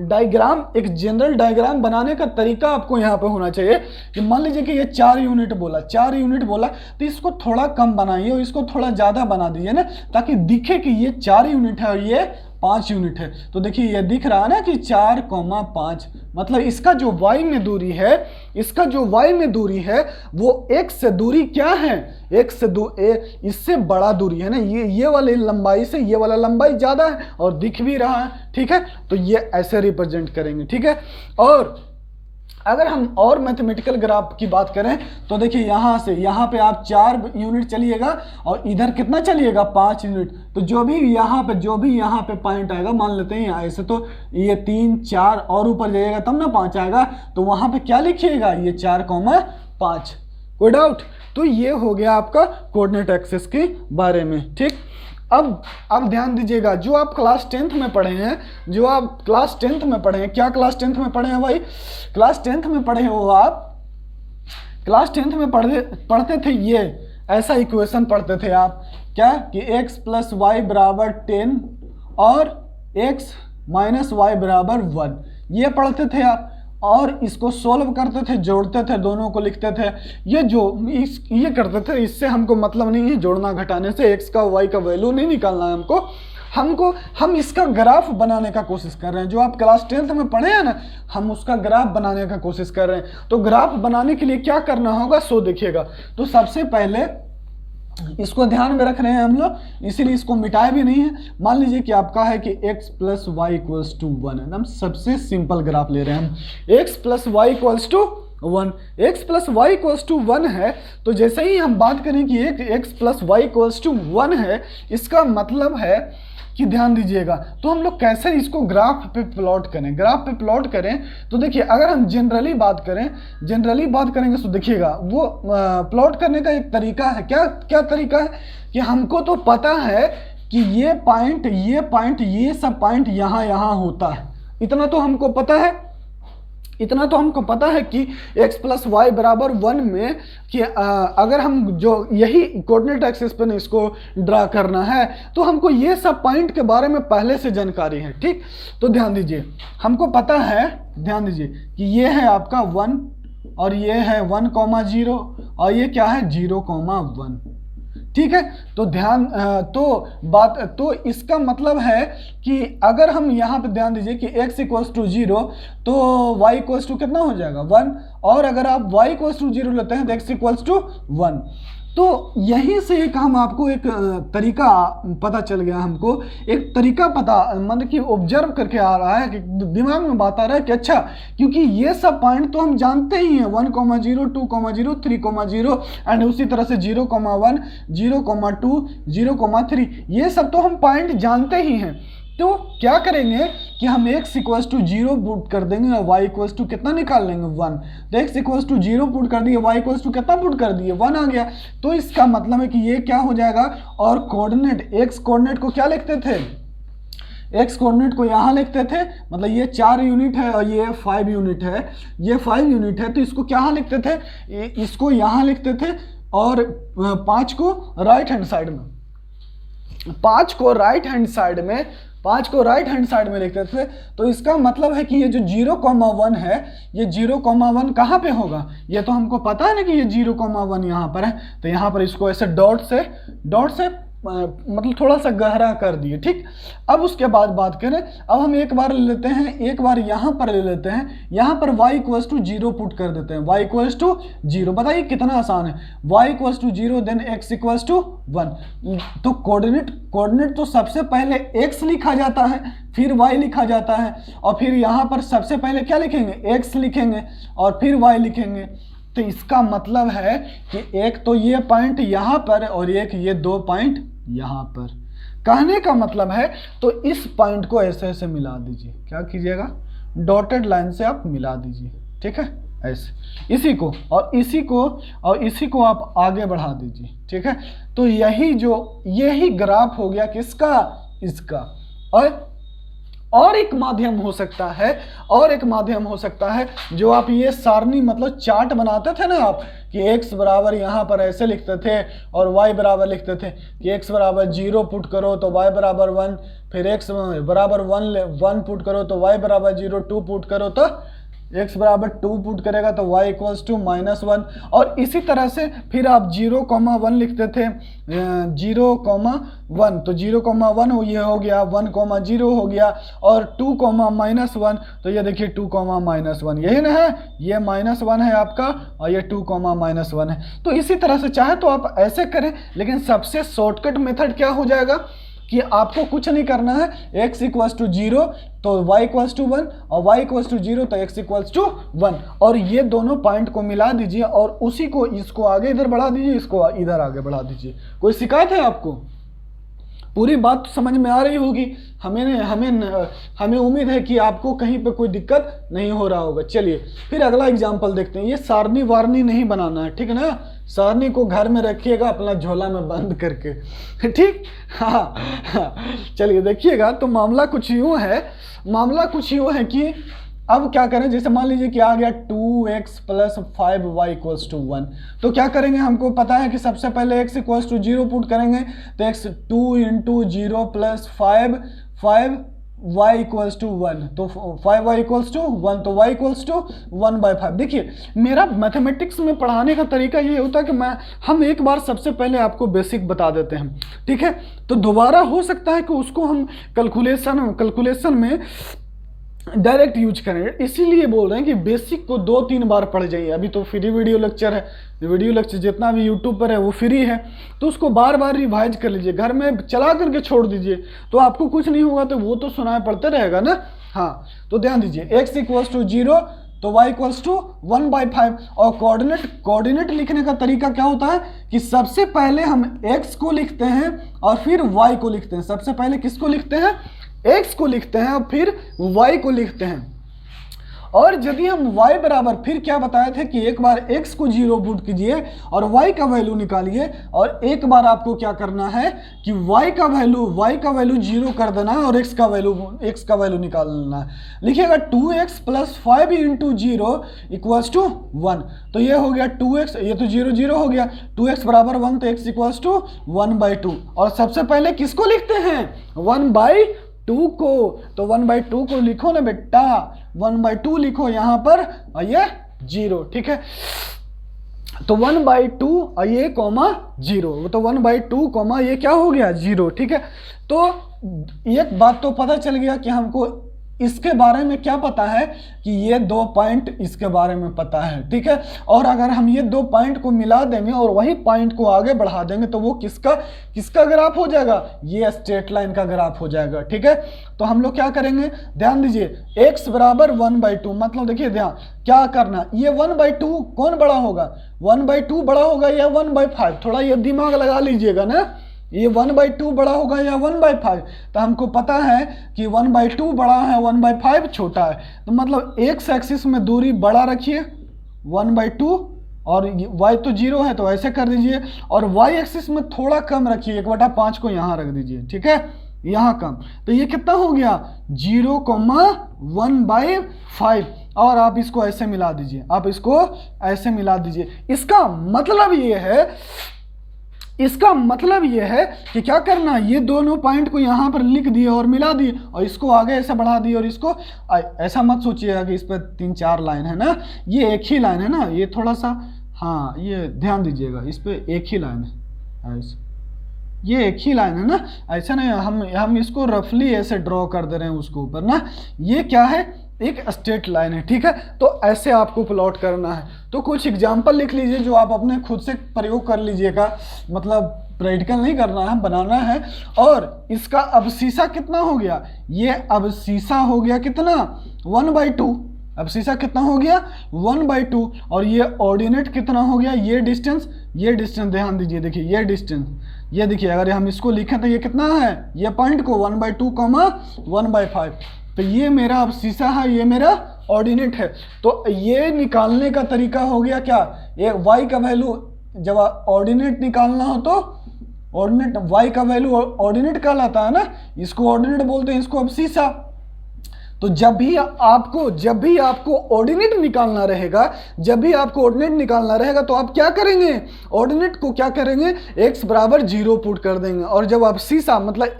डायग्राम, एक जनरल डायग्राम बनाने का तरीका आपको यहाँ पे होना चाहिए कि मान लीजिए कि ये 4 यूनिट बोला, तो इसको थोड़ा कम बनाइए और इसको थोड़ा ज़्यादा बना दीजिए ना, ताकि दिखे कि ये 4 यूनिट है और ये 5 यूनिट है। तो देखिए ये दिख रहा है ना कि 4,5, मतलब इसका जो y में दूरी है, इसका जो y में दूरी है वो x से दूरी क्या है, इससे बड़ा दूरी है ना, ये वाली लंबाई से ये वाला लंबाई ज़्यादा है और दिख भी रहा है, ठीक है। तो ये ऐसे रिप्रेजेंट करेंगे, ठीक है। और अगर हम और मैथमेटिकल ग्राफ की बात करें तो देखिए यहाँ से यहाँ पे आप 4 यूनिट चलिएगा और इधर कितना चलिएगा 5 यूनिट। तो जो भी यहाँ पे पॉइंट आएगा, मान लेते हैं ऐसे, तो ये 3 4 और ऊपर जाइएगा तब ना 5 आएगा, तो वहाँ पे क्या लिखिएगा, ये 4,5। कोई डाउट? तो ये हो गया आपका कोऑर्डिनेट एक्सिस के बारे में, ठीक। अब ध्यान दीजिएगा, जो आप क्लास 10th में पढ़े हैं, क्या क्लास 10th में पढ़े हैं भाई? क्लास 10th में पढ़े हो आप, क्लास 10th में पढ़ते थे, ये ऐसा इक्वेशन पढ़ते थे आप, क्या कि x + y = 10 और x - y = 1, ये पढ़ते थे आप। और इसको सोल्व करते थे, जोड़ते थे, दोनों को लिखते थे। ये करते थे, इससे हमको मतलब नहीं है जोड़ना घटाने से, x का y का वैल्यू नहीं निकालना है हम इसका ग्राफ बनाने का कोशिश कर रहे हैं। जो आप क्लास 10th में पढ़े हैं ना, हम उसका ग्राफ बनाने का कोशिश कर रहे हैं। तो ग्राफ बनाने के लिए क्या करना होगा, सो देखिएगा। तो सबसे पहले इसको ध्यान में रख रहे हैं हम लोग, इसीलिए इसको मिटाए भी नहीं है। मान लीजिए कि आपका है कि x + y = 1 है, हम सबसे सिंपल ग्राफ ले रहे हैं हम, x + y = 1, x + y = 1 है। तो जैसे ही हम बात करें कि x + y = 1 है, इसका मतलब है कि ध्यान दीजिएगा, तो हम लोग कैसे इसको ग्राफ पे प्लॉट करें। तो देखिए, अगर हम जनरली बात करेंगे तो देखिएगा, वो प्लॉट करने का एक तरीका है। क्या तरीका है कि हमको तो पता है कि ये पॉइंट ये सब पॉइंट यहाँ होता है, इतना तो हमको पता है कि x + y = 1 में कि अगर हम जो यही कोऑर्डिनेट एक्सिस पे ने इसको ड्रा करना है, तो हमको ये सब पॉइंट के बारे में पहले से जानकारी है, ठीक। तो ध्यान दीजिए, हमको पता है, ध्यान दीजिए कि ये है आपका 1 और ये है 1,0 और ये क्या है 0,1, ठीक है। तो इसका मतलब है कि अगर हम यहाँ पे ध्यान दीजिए कि x = 0 तो y = कितना हो जाएगा 1, और अगर आप y = 0 लेते हैं तो x = 1। तो यहीं से एक हम आपको एक तरीका पता चल गया, हमको एक तरीका पता, मतलब कि ऑब्जर्व करके आ रहा है कि दिमाग में बात आ रहा है कि अच्छा, क्योंकि ये सब पॉइंट तो हम जानते ही हैं, 1,0, 2,0, 3,0 एंड उसी तरह से 0,1, 0,2, 0,3, ये सब तो हम पॉइंट जानते ही हैं। तो क्या करेंगे कि हम x = 0 पुट कर देंगे और y = कितना निकाल लेंगे 1। तो x = 0 पुट कर दिए, y = कितना पुट कर दिए 1 आ गया। तो इसका मतलब है कि ये क्या हो जाएगा, और कोऑर्डिनेट x कोऑर्डिनेट को क्या लिखते थे, x कोऑर्डिनेट को यहाँ लिखते थे, मतलब ये 4 यूनिट है और ये 5 यूनिट है, ये 5 यूनिट है, तो इसको क्या लिखते थे, इसको यहाँ लिखते थे, और 5 को राइट हैंड साइड में, 5 को राइट हैंड साइड में लिखते थे। तो इसका मतलब है कि ये जो 0,1 है, ये 0,1 कहाँ पे होगा, ये तो हमको पता है ना कि ये 0,1 यहाँ पर है। तो यहाँ पर इसको ऐसे डॉट से मतलब थोड़ा सा गहरा कर दिए, ठीक। अब उसके बाद बात करें, अब हम एक बार यहाँ पर ले लेते हैं, यहाँ पर y = 0 पुट कर देते हैं, y = 0। बताइए कितना आसान है, y = 0 देन x = 1। तो कोऑर्डिनेट तो सबसे पहले x लिखा जाता है, फिर y लिखा जाता है, और फिर यहाँ पर सबसे पहले क्या लिखेंगे, x लिखेंगे और फिर y लिखेंगे। तो इसका मतलब है कि एक तो ये पॉइंट यहाँ पर और एक ये 2 पॉइंट यहाँ पर। कहने का मतलब है, तो इस पॉइंट को ऐसे मिला दीजिए, क्या कीजिएगा, डॉटेड लाइन से आप मिला दीजिए, ठीक है, ऐसे इसी को आप आगे बढ़ा दीजिए, ठीक है। तो यही ग्राफ हो गया किसका, इसका। और एक माध्यम हो सकता है, जो आप ये सारणी मतलब चार्ट बनाते थे ना आप, कि x बराबर यहाँ पर ऐसे लिखते थे और y बराबर लिखते थे कि x बराबर 0 पुट करो तो y बराबर 1, फिर x बराबर 1 पुट करो तो y बराबर 0, 2 पुट करो तो x बराबर 2 पुट करेगा तो y इक्वल्स टू -1। और इसी तरह से फिर आप 0,1 लिखते थे, 0,1 तो 0,1 ये हो गया, 1,0 हो गया, और 2,-1 तो ये देखिए 2,-1 यही ना है, ये -1 है आपका और ये 2,-1 है। तो इसी तरह से चाहे तो आप ऐसे करें, लेकिन सबसे शॉर्टकट मेथड क्या हो जाएगा कि आपको कुछ नहीं करना है, x इक्वल्स टू 0 तो y इक्वल्स टू 1 और y इक्वल्स टू 0 तो x इक्वल्स टू 1, और ये दोनों पॉइंट को मिला दीजिए और उसी को, इसको आगे इधर बढ़ा दीजिए, इसको इधर आगे बढ़ा दीजिए। कोई शिकायत है आपको? पूरी बात तो समझ में आ रही होगी। हमें उम्मीद है कि आपको कहीं पे कोई दिक्कत नहीं हो रहा होगा। चलिए फिर अगला एग्जाम्पल देखते हैं। ये सारनी वारनी नहीं बनाना है, ठीक है ना, सारनी को घर में रखिएगा अपना झोला में बंद करके, ठीक। हाँ, चलिए देखिएगा। तो मामला कुछ यूँ है कि अब क्या करें, जैसे मान लीजिए कि आ गया 2x + 5y इक्वल्स टू 1, तो क्या करेंगे, हमको पता है कि सबसे पहले x इक्वल्स टू 0 पुट करेंगे तो x 2 × 0 + 5y इक्वल्स टू 1, तो 5y इक्वल्स टू 1 तो y इक्वल्स टू 1/5। देखिए मेरा मैथमेटिक्स में पढ़ाने का तरीका ये होता है कि हम एक बार सबसे पहले आपको बेसिक बता देते हैं, ठीक है। तो दोबारा हो सकता है कि उसको हम कैलकुलेशन में डायरेक्ट यूज करें, इसीलिए बोल रहे हैं कि बेसिक को 2-3 बार पढ़ जाइए। अभी तो फ्री वीडियो लेक्चर है, वीडियो लेक्चर जितना भी यूट्यूब पर है वो फ्री है, तो उसको बार बार रिवाइज कर लीजिए, घर में चला करके छोड़ दीजिए, तो आपको कुछ नहीं होगा, तो वो तो सुनाए पड़ते रहेगा ना। हाँ, तो ध्यान दीजिए, x इक्वल्स टू 0 तो y इक्वल्स टू 1/5। और कोऑर्डिनेट लिखने का तरीका क्या होता है कि सबसे पहले हम x को लिखते हैं और फिर y को लिखते हैं। सबसे पहले किसको लिखते हैं? x को लिखते हैं और फिर y को लिखते हैं। और यदि हम y बराबर, फिर क्या बताए थे कि एक बार x को 0 पुट कीजिए और y का वैल्यू निकालिए, और एक बार आपको क्या करना है कि y का वैल्यू 0 कर देना है और x का वैल्यू निकालना है। लिखिएगा 2x + 5 × 0 इक्वल्स टू 1, तो ये हो गया 2x, ये तो 0 0 हो गया, 2x बराबर 1 तो x इक्वल्स टू 1/2। और सबसे पहले किसको लिखते हैं? 1/2 को, तो 1/2 को लिखो ना बेटा, 1/2 लिखो यहाँ पर और ये 0, ठीक है। तो 1/2 और ये कॉमा 0, तो 1/2 कॉमा ये क्या हो गया? 0, ठीक है। तो एक बात तो पता चल गया कि हमको इसके बारे में क्या पता है कि ये 2 पॉइंट इसके बारे में पता है, ठीक है। और अगर हम ये 2 पॉइंट को मिला देंगे और वही पॉइंट को आगे बढ़ा देंगे तो वो किसका ग्राफ हो जाएगा? ये स्ट्रेट लाइन का ग्राफ हो जाएगा, ठीक है। तो हम लोग क्या करेंगे, ध्यान दीजिए, x बराबर 1/2, मतलब देखिए ध्यान क्या करना, ये 1/2 कौन बड़ा होगा? 1/2 बड़ा होगा या 1/5? थोड़ा ये दिमाग लगा लीजिएगा ना, ये 1/2 बड़ा होगा या 1/5? तो हमको पता है कि 1/2 बड़ा है, 1/5 छोटा है, तो मतलब x एक्सिस में दूरी बड़ा रखिए 1/2, और y तो 0 है तो ऐसे कर दीजिए, और y एक्सिस में थोड़ा कम रखिए, 1/5 को यहाँ रख दीजिए, ठीक है, यहाँ कम। तो ये कितना हो गया? 0,1/5। और आप इसको ऐसे मिला दीजिए, इसका मतलब ये है कि क्या करना, ये दोनों पॉइंट को यहाँ पर लिख दिए और मिला दिए, और इसको आगे ऐसे बढ़ा दिए, और इसको ऐसा मत सोचिएगा कि इस पर 3-4 लाइन है ना, ये एक ही लाइन है ना, ये थोड़ा सा, हाँ ये ध्यान दीजिएगा, इस पर एक ही लाइन है, ऐसे ये एक ही लाइन है ना, ऐसा नहीं, हम इसको रफली ऐसे ड्रॉ कर दे रहे हैं उसके ऊपर ना, ये क्या है, एक स्ट्रेट लाइन है, ठीक है। तो ऐसे आपको प्लॉट करना है। तो कुछ एग्जाम्पल लिख लीजिए जो आप अपने खुद से प्रयोग कर लीजिएगा, मतलब प्रैक्टिकल नहीं करना है, बनाना है। और इसका अबसीसा कितना हो गया? ये अबसीसा हो गया कितना? 1/2। अबसीसा कितना हो गया? 1/2। और ये ऑर्डिनेट कितना हो गया? ये डिस्टेंस ध्यान दीजिए, देखिए ये डिस्टेंस, ये देखिए अगर हम इसको लिखें तो ये कितना है? ये पॉइंट को 1/2, 1/5, तो ये मेरा अबसीसा है, ये मेरा ऑर्डिनेट है। तो ये निकालने का तरीका हो गया क्या? एक y का वैल्यू जब ऑर्डिनेट निकालना हो तो y का वैल्यू ऑर्डिनेट कहलाता है ना, इसको ऑर्डिनेट बोलते हैं, इसको अबसीसा। तो जब भी आपको ऑर्डिनेट निकालना रहेगा, तो आप क्या करेंगे, ऑर्डिनेट को क्या करेंगे, x बराबर 0 पुट कर देंगे। और जब आप सीसा मतलब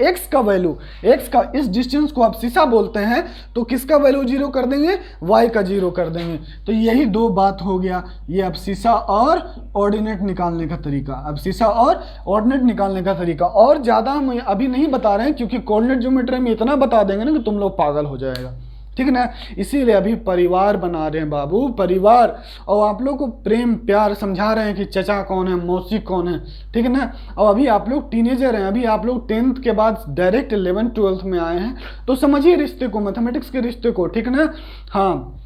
x का इस डिस्टेंस को आप सीसा बोलते हैं, तो किसका वैल्यू 0 कर देंगे, y का 0 कर देंगे। तो यही दो बात हो गया, ये अब सीसा और ऑर्डिनेट निकालने का तरीका। और ज़्यादा हम अभी नहीं बता रहे हैं, क्योंकि कोऑर्डिनेट ज्योमेट्री में इतना बता देंगे ना कि तुम लोग पागल हो जाएगा, ठीक है ना। इसीलिए अभी परिवार बना रहे हैं बाबू, परिवार। और आप लोग को प्रेम प्यार समझा रहे हैं कि चचा कौन है, मौसी कौन है, ठीक है ना। और अभी आप लोग टीनेजर हैं, अभी आप लोग 10th के बाद डायरेक्ट 11th 12th में आए हैं, तो समझिए रिश्ते को, मैथमेटिक्स के रिश्ते को, ठीक है ना। हाँ,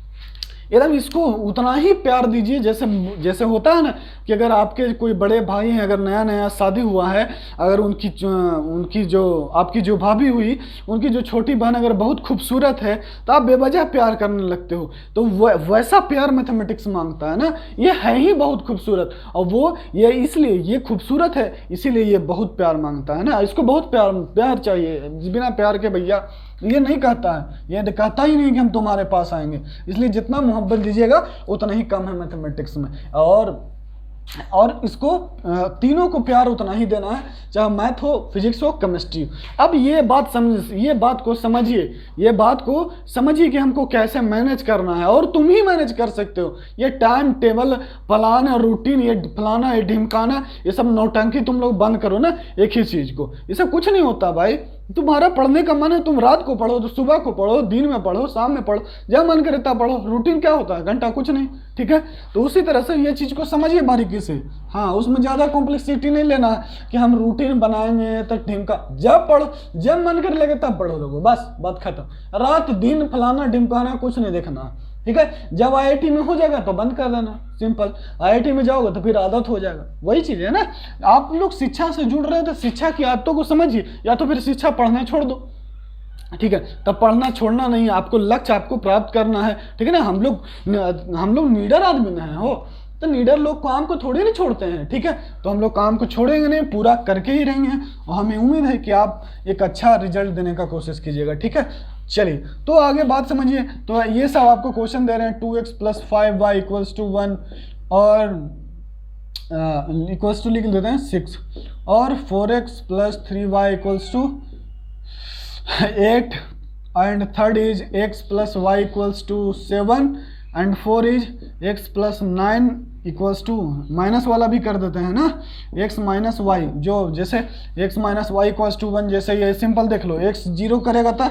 एकदम इसको उतना ही प्यार दीजिए जैसे होता है ना कि अगर आपके कोई बड़े भाई हैं, अगर नया नया शादी हुआ है, अगर उनकी जो आपकी जो भाभी हुई, उनकी जो छोटी बहन अगर बहुत खूबसूरत है, तो आप बेवजह प्यार करने लगते हो। तो वैसा प्यार मैथमेटिक्स मांगता है ना, ये है ही बहुत खूबसूरत, और ये इसलिए ये खूबसूरत है, इसीलिए ये बहुत प्यार मांगता है ना। इसको बहुत प्यार चाहिए, बिना प्यार के भैया ये नहीं कहता है, ये कहता ही नहीं कि हम तुम्हारे पास आएंगे। इसलिए जितना मोहब्बत दीजिएगा उतना ही कम है मैथमेटिक्स में। और इसको तीनों को प्यार उतना ही देना है, चाहे मैथ हो, फिजिक्स हो, केमिस्ट्री हो। अब ये बात को समझिए कि हमको कैसे मैनेज करना है, और तुम ही मैनेज कर सकते हो। ये टाइम टेबल, प्लान, रूटीन, ये फलाना, ये ढिमकाना, ये सब नौटंकी तुम लोग बंद करो ना एक ही चीज को। इससे कुछ नहीं होता भाई। तुम्हारा पढ़ने का मन है, तुम रात को पढ़ो, तो सुबह को पढ़ो, दिन में पढ़ो, शाम में पढ़ो, जब मन करे तब पढ़ो। रूटीन क्या होता है, घंटा कुछ नहीं, ठीक है। तो उसी तरह से ये चीज़ को समझिए बारीकी से। हाँ, उसमें ज़्यादा कॉम्प्लेक्सिटी नहीं लेना कि हम रूटीन बनाएंगे तो ढिमका, जब पढ़ो, जब मन कर लगे तब पढ़ो लोगो, बस बात खत्म। रात दिन फलाना ढिमकाना कुछ नहीं देखना, ठीक है। जब IIT में हो जाएगा तो बंद कर देना, सिंपल। IIT में जाओगे तो फिर आदत हो जाएगा, वही चीज़ है ना। आप लोग शिक्षा से जुड़ रहे हैं तो शिक्षा की आदतों को समझिए, या तो फिर शिक्षा पढ़ना छोड़ दो, ठीक है। तब पढ़ना छोड़ना नहीं, आपको लक्ष्य आपको प्राप्त करना है, ठीक है ना। हम लोग नीडर आदमी नहीं हो, तो नीडर लोग काम को थोड़ी नहीं छोड़ते हैं, ठीक है। तो हम लोग काम को छोड़ेंगे नहीं, पूरा करके ही रहेंगे, और हमें उम्मीद है कि आप एक अच्छा रिजल्ट देने का कोशिश कीजिएगा, ठीक है। चलिए, तो आगे बात समझिए। तो ये सब आपको क्वेश्चन दे रहे हैं, 2x + 5y = 1, और इक्वल्स टू लिख देते हैं 6, और 4x + 3y = 8, and third is x + y = 7, and 4 is x + 9 = minus वाला भी कर देते हैं ना, x - y, जो जैसे x - y = 1, जैसे ये सिंपल देख लो, x 0 करेगा तो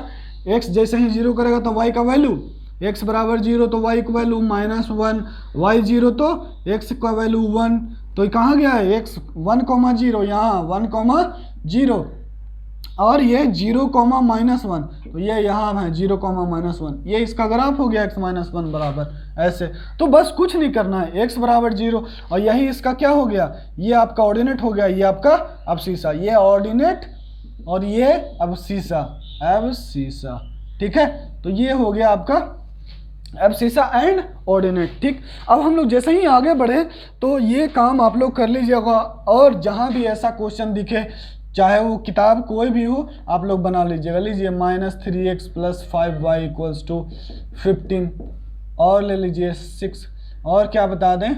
x जैसे ही 0 करेगा तो y का वैल्यू, x बराबर 0 तो y का वैल्यू -1, y 0 तो x का वैल्यू 1। तो ये कहाँ गया है, x 1,0, यहाँ 1,0, और ये 0,-1, तो ये यहाँ है 0,-1, ये इसका ग्राफ हो गया x - 1 बराबर ऐसे। तो बस कुछ नहीं करना है, x बराबर 0, और यही इसका क्या हो गया, ये आपका ऑर्डिनेट हो गया, ये आपका अबसीसा, ये ऑर्डिनेट और ये अबसीसा, ठीक है। तो ये हो गया आपका अबसीसा एंड ऑर्डिनेट, ठीक। अब हम लोग जैसे ही आगे बढ़े तो ये काम आप लोग कर लीजिएगा, और जहाँ भी ऐसा क्वेश्चन दिखे, चाहे वो किताब कोई भी हो, आप लोग बना लीजिएगा। लीजिए -3x + 5y = 15, और ले लीजिए 6, और क्या बता दें,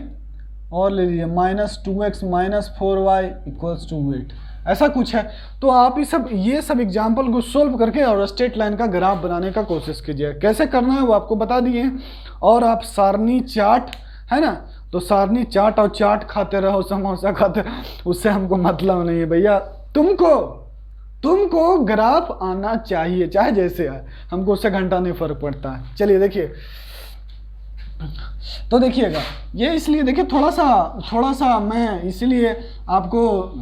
और ले लीजिए -2x - 4y = 8, ऐसा कुछ है। तो आप ये सब एग्जाम्पल को सोल्व करके और स्ट्रेट लाइन का ग्राफ बनाने का कोशिश कीजिए। कैसे करना है वो आपको बता दिए। और आप सारणी चार्ट है ना, तो सारणी चार्ट और चाट खाते रहो, समोसा खाते रहो, उससे हमको मतलब नहीं है भैया। तुमको ग्राफ आना चाहिए, चाहे जैसे है, हमको उससे घंटा नहीं फर्क पड़ता है। चलिए देखिए, तो देखिएगा, ये इसलिए देखिए थोड़ा सा मैं इसलिए आपको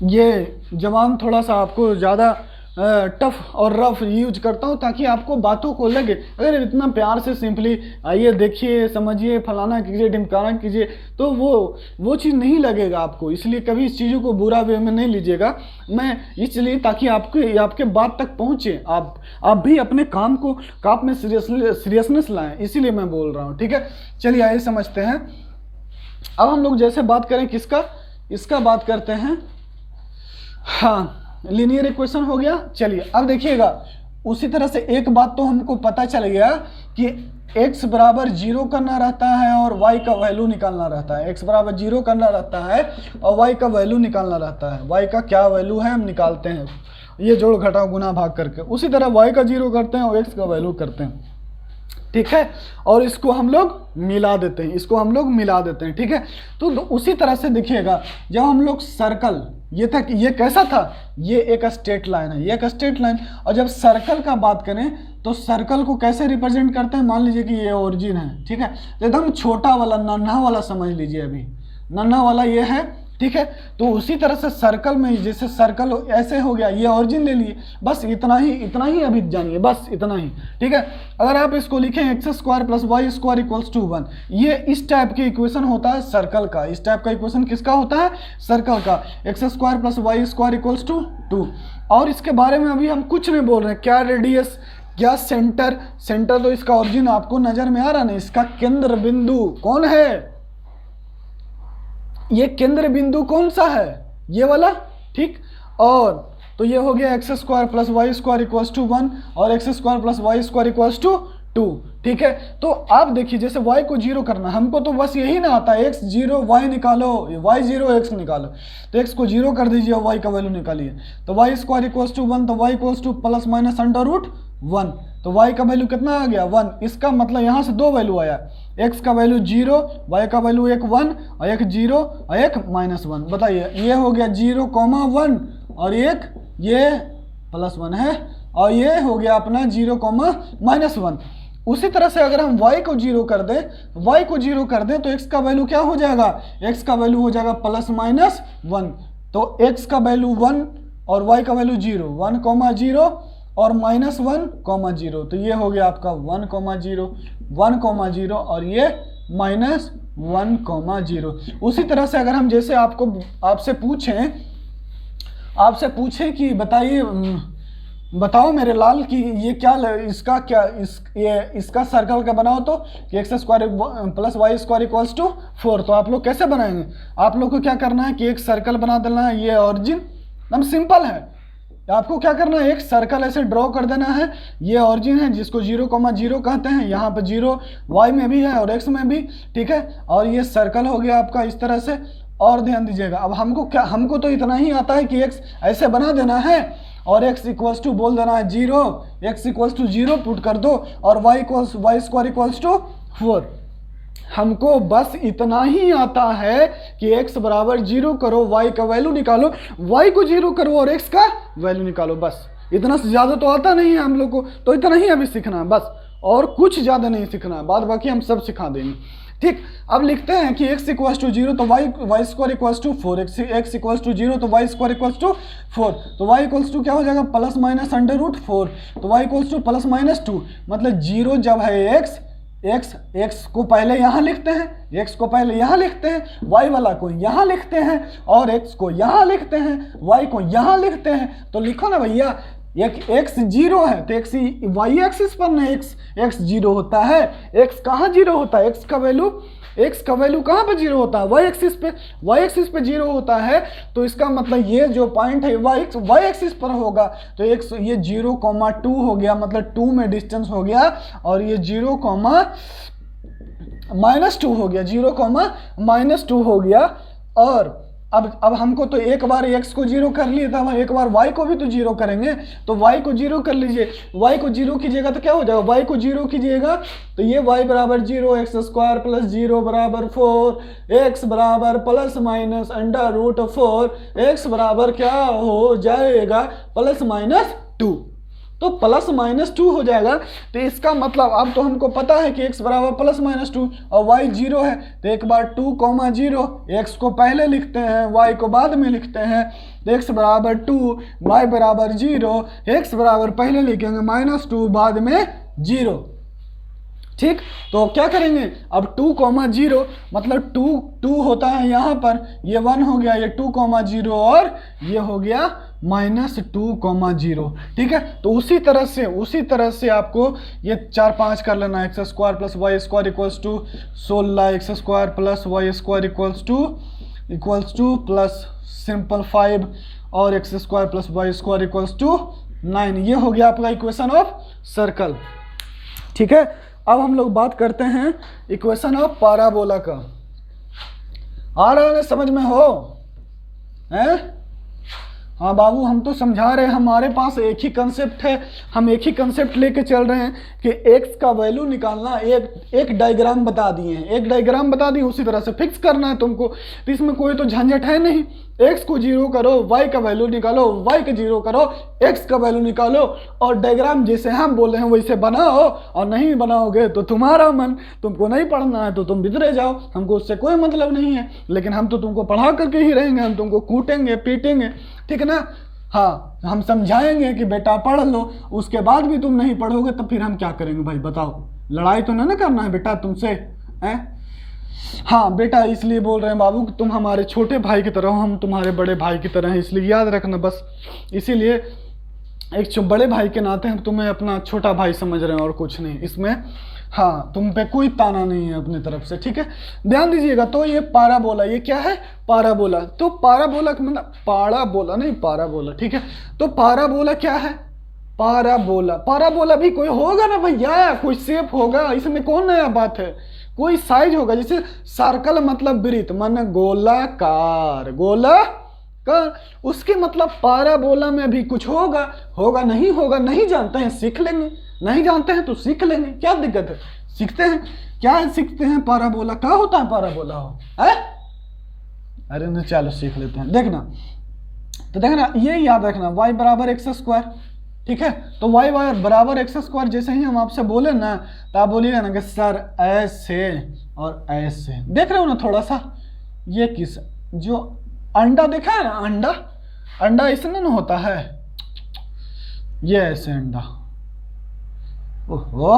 ये जबान थोड़ा सा आपको ज़्यादा टफ और रफ यूज करता हूँ, ताकि आपको बातों को लगे। अगर इतना प्यार से सिंपली आइए देखिए समझिए फलाना कीजिए ढिमकाना कीजिए, तो वो चीज़ नहीं लगेगा आपको। इसलिए कभी इस चीज़ों को बुरा वे में नहीं लीजिएगा, मैं इसलिए ताकि आपके बात तक पहुँचे, आप भी अपने काम में सीरियसनेस लाएँ, इसीलिए मैं बोल रहा हूँ, ठीक है। चलिए आइए समझते हैं। अब हम लोग जैसे बात करें किसका, इसका बात करते हैं। हाँ, लीनियर इक्वेशन हो गया। चलिए अब देखिएगा, उसी तरह से एक बात तो हमको पता चल गया कि x बराबर 0 करना रहता है और y का वैल्यू निकालना रहता है। x बराबर 0 करना रहता है और y का वैल्यू निकालना रहता है। y का क्या वैल्यू है हम निकालते हैं, ये जोड़ घटाव गुना भाग करके। उसी तरह y का 0 करते हैं और x का वैल्यू करते हैं, ठीक है, और इसको हम लोग मिला देते हैं, इसको हम लोग मिला देते हैं, ठीक है। तो उसी तरह से देखिएगा, जब हम लोग सर्कल, ये था कि ये कैसा था, ये एक स्ट्रेट लाइन है, ये एक स्ट्रेट लाइन। और जब सर्कल का बात करें तो सर्कल को कैसे रिप्रेजेंट करते हैं, मान लीजिए कि ये ओरिजिन है, ठीक है, तो एकदम छोटा वाला नन्हा वाला समझ लीजिए, अभी नन्हा वाला ये है, ठीक है। तो उसी तरह से सर्कल में जैसे सर्कल ऐसे हो गया, ये ऑरिजिन ले लिए, बस इतना ही अभी जानिए, बस इतना ही, ठीक है। अगर आप इसको लिखें x square plus y square equals to 1, ये इस टाइप की इक्वेशन होता है सर्कल का। इस टाइप का इक्वेशन किसका होता है, सर्कल का। X square plus y square equals to 2। और इसके बारे में अभी हम कुछ नहीं बोल रहे हैं, क्या रेडियस, क्या सेंटर, सेंटर तो इसका ऑरिजिन आपको नजर में आ रहा नहीं, इसका केंद्र बिंदु कौन है, ये केंद्र बिंदु कौन सा है, ये वाला, ठीक। और तो ये हो गया x square plus y square equals to 1 और x square plus y square equals to 2, ठीक है। तो आप देखिए, जैसे y को 0 करना, हमको तो बस यही ना आता है, x 0 y निकालो, y 0 x निकालो, तो x को 0 कर दीजिए और y का वैल्यू निकालिए। तो वाई स्क्वायर इक्वल्स टू 1, तो y equals to plus minus under root 1, तो y का वैल्यू कितना आ गया 1। इसका मतलब यहाँ से दो वैल्यू आया, x का वैल्यू 0, y का वैल्यू एक 1 और एक 0 और एक -1। बताइए, ये हो गया 0,1 और एक ये +1 है और ये हो गया अपना 0,-1। उसी तरह से अगर हम y को 0 कर दें, तो x का वैल्यू क्या हो जाएगा, x का वैल्यू हो जाएगा +-1। तो x का वैल्यू 1 और y का वैल्यू 0, 1,0 और -1,0, तो ये हो गया आपका 1,0, 1,0 और ये -1,0। उसी तरह से अगर हम जैसे आपसे पूछें कि बताओ मेरे लाल कि ये इसका सर्कल का बनाओ, तो कि x square plus y square equals to 4, तो आप लोग कैसे बनाएंगे, आप लोग को क्या करना है कि एक सर्कल बना देना है, ये ऑरिजिन, एकदम सिंपल है। आपको क्या करना है, एक सर्कल ऐसे ड्रॉ कर देना है, ये ऑरिजिन है जिसको 0,0 कहते हैं, यहाँ पर 0 y में भी है और x में भी, ठीक है। और ये सर्कल हो गया आपका इस तरह से। और ध्यान दीजिएगा, अब हमको तो इतना ही आता है कि x ऐसे बना देना है और x इक्वल्स टू बोल देना है 0, x इक्वल्स टू 0 पुट कर दो और y स्क्वायर इक्वल्स टू 4। हमको बस इतना ही आता है कि x बराबर 0 करो, y का वैल्यू निकालो, y को 0 करो और x का वैल्यू निकालो, बस इतना से ज़्यादा तो आता नहीं है हम लोग को, तो इतना ही अभी सीखना है बस, और कुछ ज़्यादा नहीं सीखना है, बाद बाकी हम सब सिखा देंगे, ठीक। अब लिखते हैं कि x इक्वल्स टू 0 तो y square equals to 4, x equals to 0 तो वाई स्क्वायर इक्वल्स टू 4, तो y इक्वल्स टू क्या हो जाएगा +-√4, तो y इक्वल्स टू +-2, मतलब 0 जब है x को पहले यहाँ लिखते हैं, x को पहले यहाँ लिखते हैं, y वाला को यहाँ लिखते हैं और x को यहाँ लिखते हैं, y को यहाँ लिखते हैं। तो लिखो ना भैया, एक x 0 है तो x y एक्सिस पर ना x 0 होता है, x कहाँ 0 होता है, x का वैल्यू कहाँ पे 0 होता है, y एक्सिस पे 0 होता है। तो इसका मतलब ये जो पॉइंट है y एक्सिस पर होगा, तो ये 0,2 हो गया, मतलब 2 में डिस्टेंस हो गया, और ये 0,-2 हो गया, 0,-2 हो गया। और अब हमको तो एक बार x को 0 कर लिए था, एक बार y को भी तो 0 करेंगे, तो y को 0 कर लीजिए, y को 0 कीजिएगा तो क्या हो जाएगा, y को 0 कीजिएगा तो ये y बराबर 0, एक्स स्क्वायर प्लस 0 बराबर 4, x बराबर +-√4, x बराबर क्या हो जाएगा +-2, तो +-2 हो जाएगा। तो इसका मतलब अब तो हमको पता है कि x बराबर +-2 और y 0 है, तो एक बार 2,0, x को पहले लिखते हैं, y को बाद में लिखते हैं, तो x बराबर 2, y बराबर 0, x बराबर पहले लिखेंगे -2 बाद में 0, ठीक। तो क्या करेंगे, अब 2,0 मतलब 2 होता है यहाँ पर, ये 1 हो गया, ये 2,0 और ये हो गया -2,0, ठीक है। तो उसी तरह से आपको ये 4-5 कर लेना, x square plus y square equals to 16, x square plus y square equals to plus simple 5 और x square plus y square equals to 9। ये हो गया आपका इक्वेशन ऑफ सर्कल। ठीक है, अब हम लोग बात करते हैं इक्वेशन ऑफ पैराबोला का। आ रहा है समझ में हो? हैं? हाँ बाबू, हम तो समझा रहे हैं, हमारे पास एक ही कंसेप्ट है, हम एक ही कंसेप्ट लेके चल रहे हैं कि x का वैल्यू निकालना। एक डायग्राम बता दिए हैं, एक डायग्राम बता दिए, उसी तरह से फिक्स करना है तुमको। तो इसमें कोई तो झंझट है नहीं। x को 0 करो, y का वैल्यू निकालो, y को 0 करो, x का वैल्यू निकालो, और डायग्राम जैसे हम बोले हैं वैसे बनाओ। और नहीं बनाओगे तो तुम्हारा मन, तुमको नहीं पढ़ना है तो तुम बिदरे जाओ, हमको उससे कोई मतलब नहीं है। लेकिन हम तो तुमको पढ़ा करके ही रहेंगे, हम तुमको कूटेंगे पीटेंगे, ठीक है ना? हाँ, हम समझाएंगे कि बेटा पढ़ लो, उसके बाद भी तुम नहीं पढ़ोगे तो फिर हम क्या करेंगे भाई बताओ? लड़ाई तो नहीं ना करना है बेटा तुमसे, हैं? हाँ बेटा, इसलिए बोल रहे हैं बाबू कि तुम हमारे छोटे भाई की तरह हो, हम तुम्हारे बड़े भाई की तरह हैं, इसलिए याद रखना बस। इसीलिए एक बड़े भाई के नाते हम तुम्हें अपना छोटा भाई समझ रहे हैं और कुछ नहीं इसमें। हाँ, तुम पे कोई ताना नहीं है अपनी तरफ से, ठीक है? ध्यान दीजिएगा। तो ये पैराबोला, ये क्या है? पैराबोला। तो पैराबोला का मतलब पैराबोला नहीं, पैराबोला, ठीक है? तो पैराबोला क्या है? पैराबोला, पैराबोला भी कोई होगा ना भैया, कोई शेप होगा, इसमें कौन नया बात है? कोई साइज होगा। जैसे सर्कल मतलब वृत्त, मन गोलाकार, गोलाकार, उसके मतलब पैराबोला में भी कुछ होगा। होगा नहीं होगा नहीं जानते हैं, सीख लेंगे। नहीं जानते हैं तो सीख लेंगे, क्या दिक्कत है? सीखते हैं, क्या है? सीखते हैं पैराबोला क्या होता है, पैराबोला हो है? अरे नहीं, चलो सीख लेते हैं। देखना, तो देखना, ये याद रखना, y बराबर एक्स स्क्वायर, ठीक है? तो y बराबर एक्स स्क्वायर जैसे ही हम आपसे बोले ना, तो आप बोलिएगा ना कि सर ऐसे और ऐसे। देख रहे हो ना थोड़ा सा, ये किस, जो अंडा देखा है ना, अंडा, अंडा इसमें ना होता है, ये ऐसे अंडा, ओहो,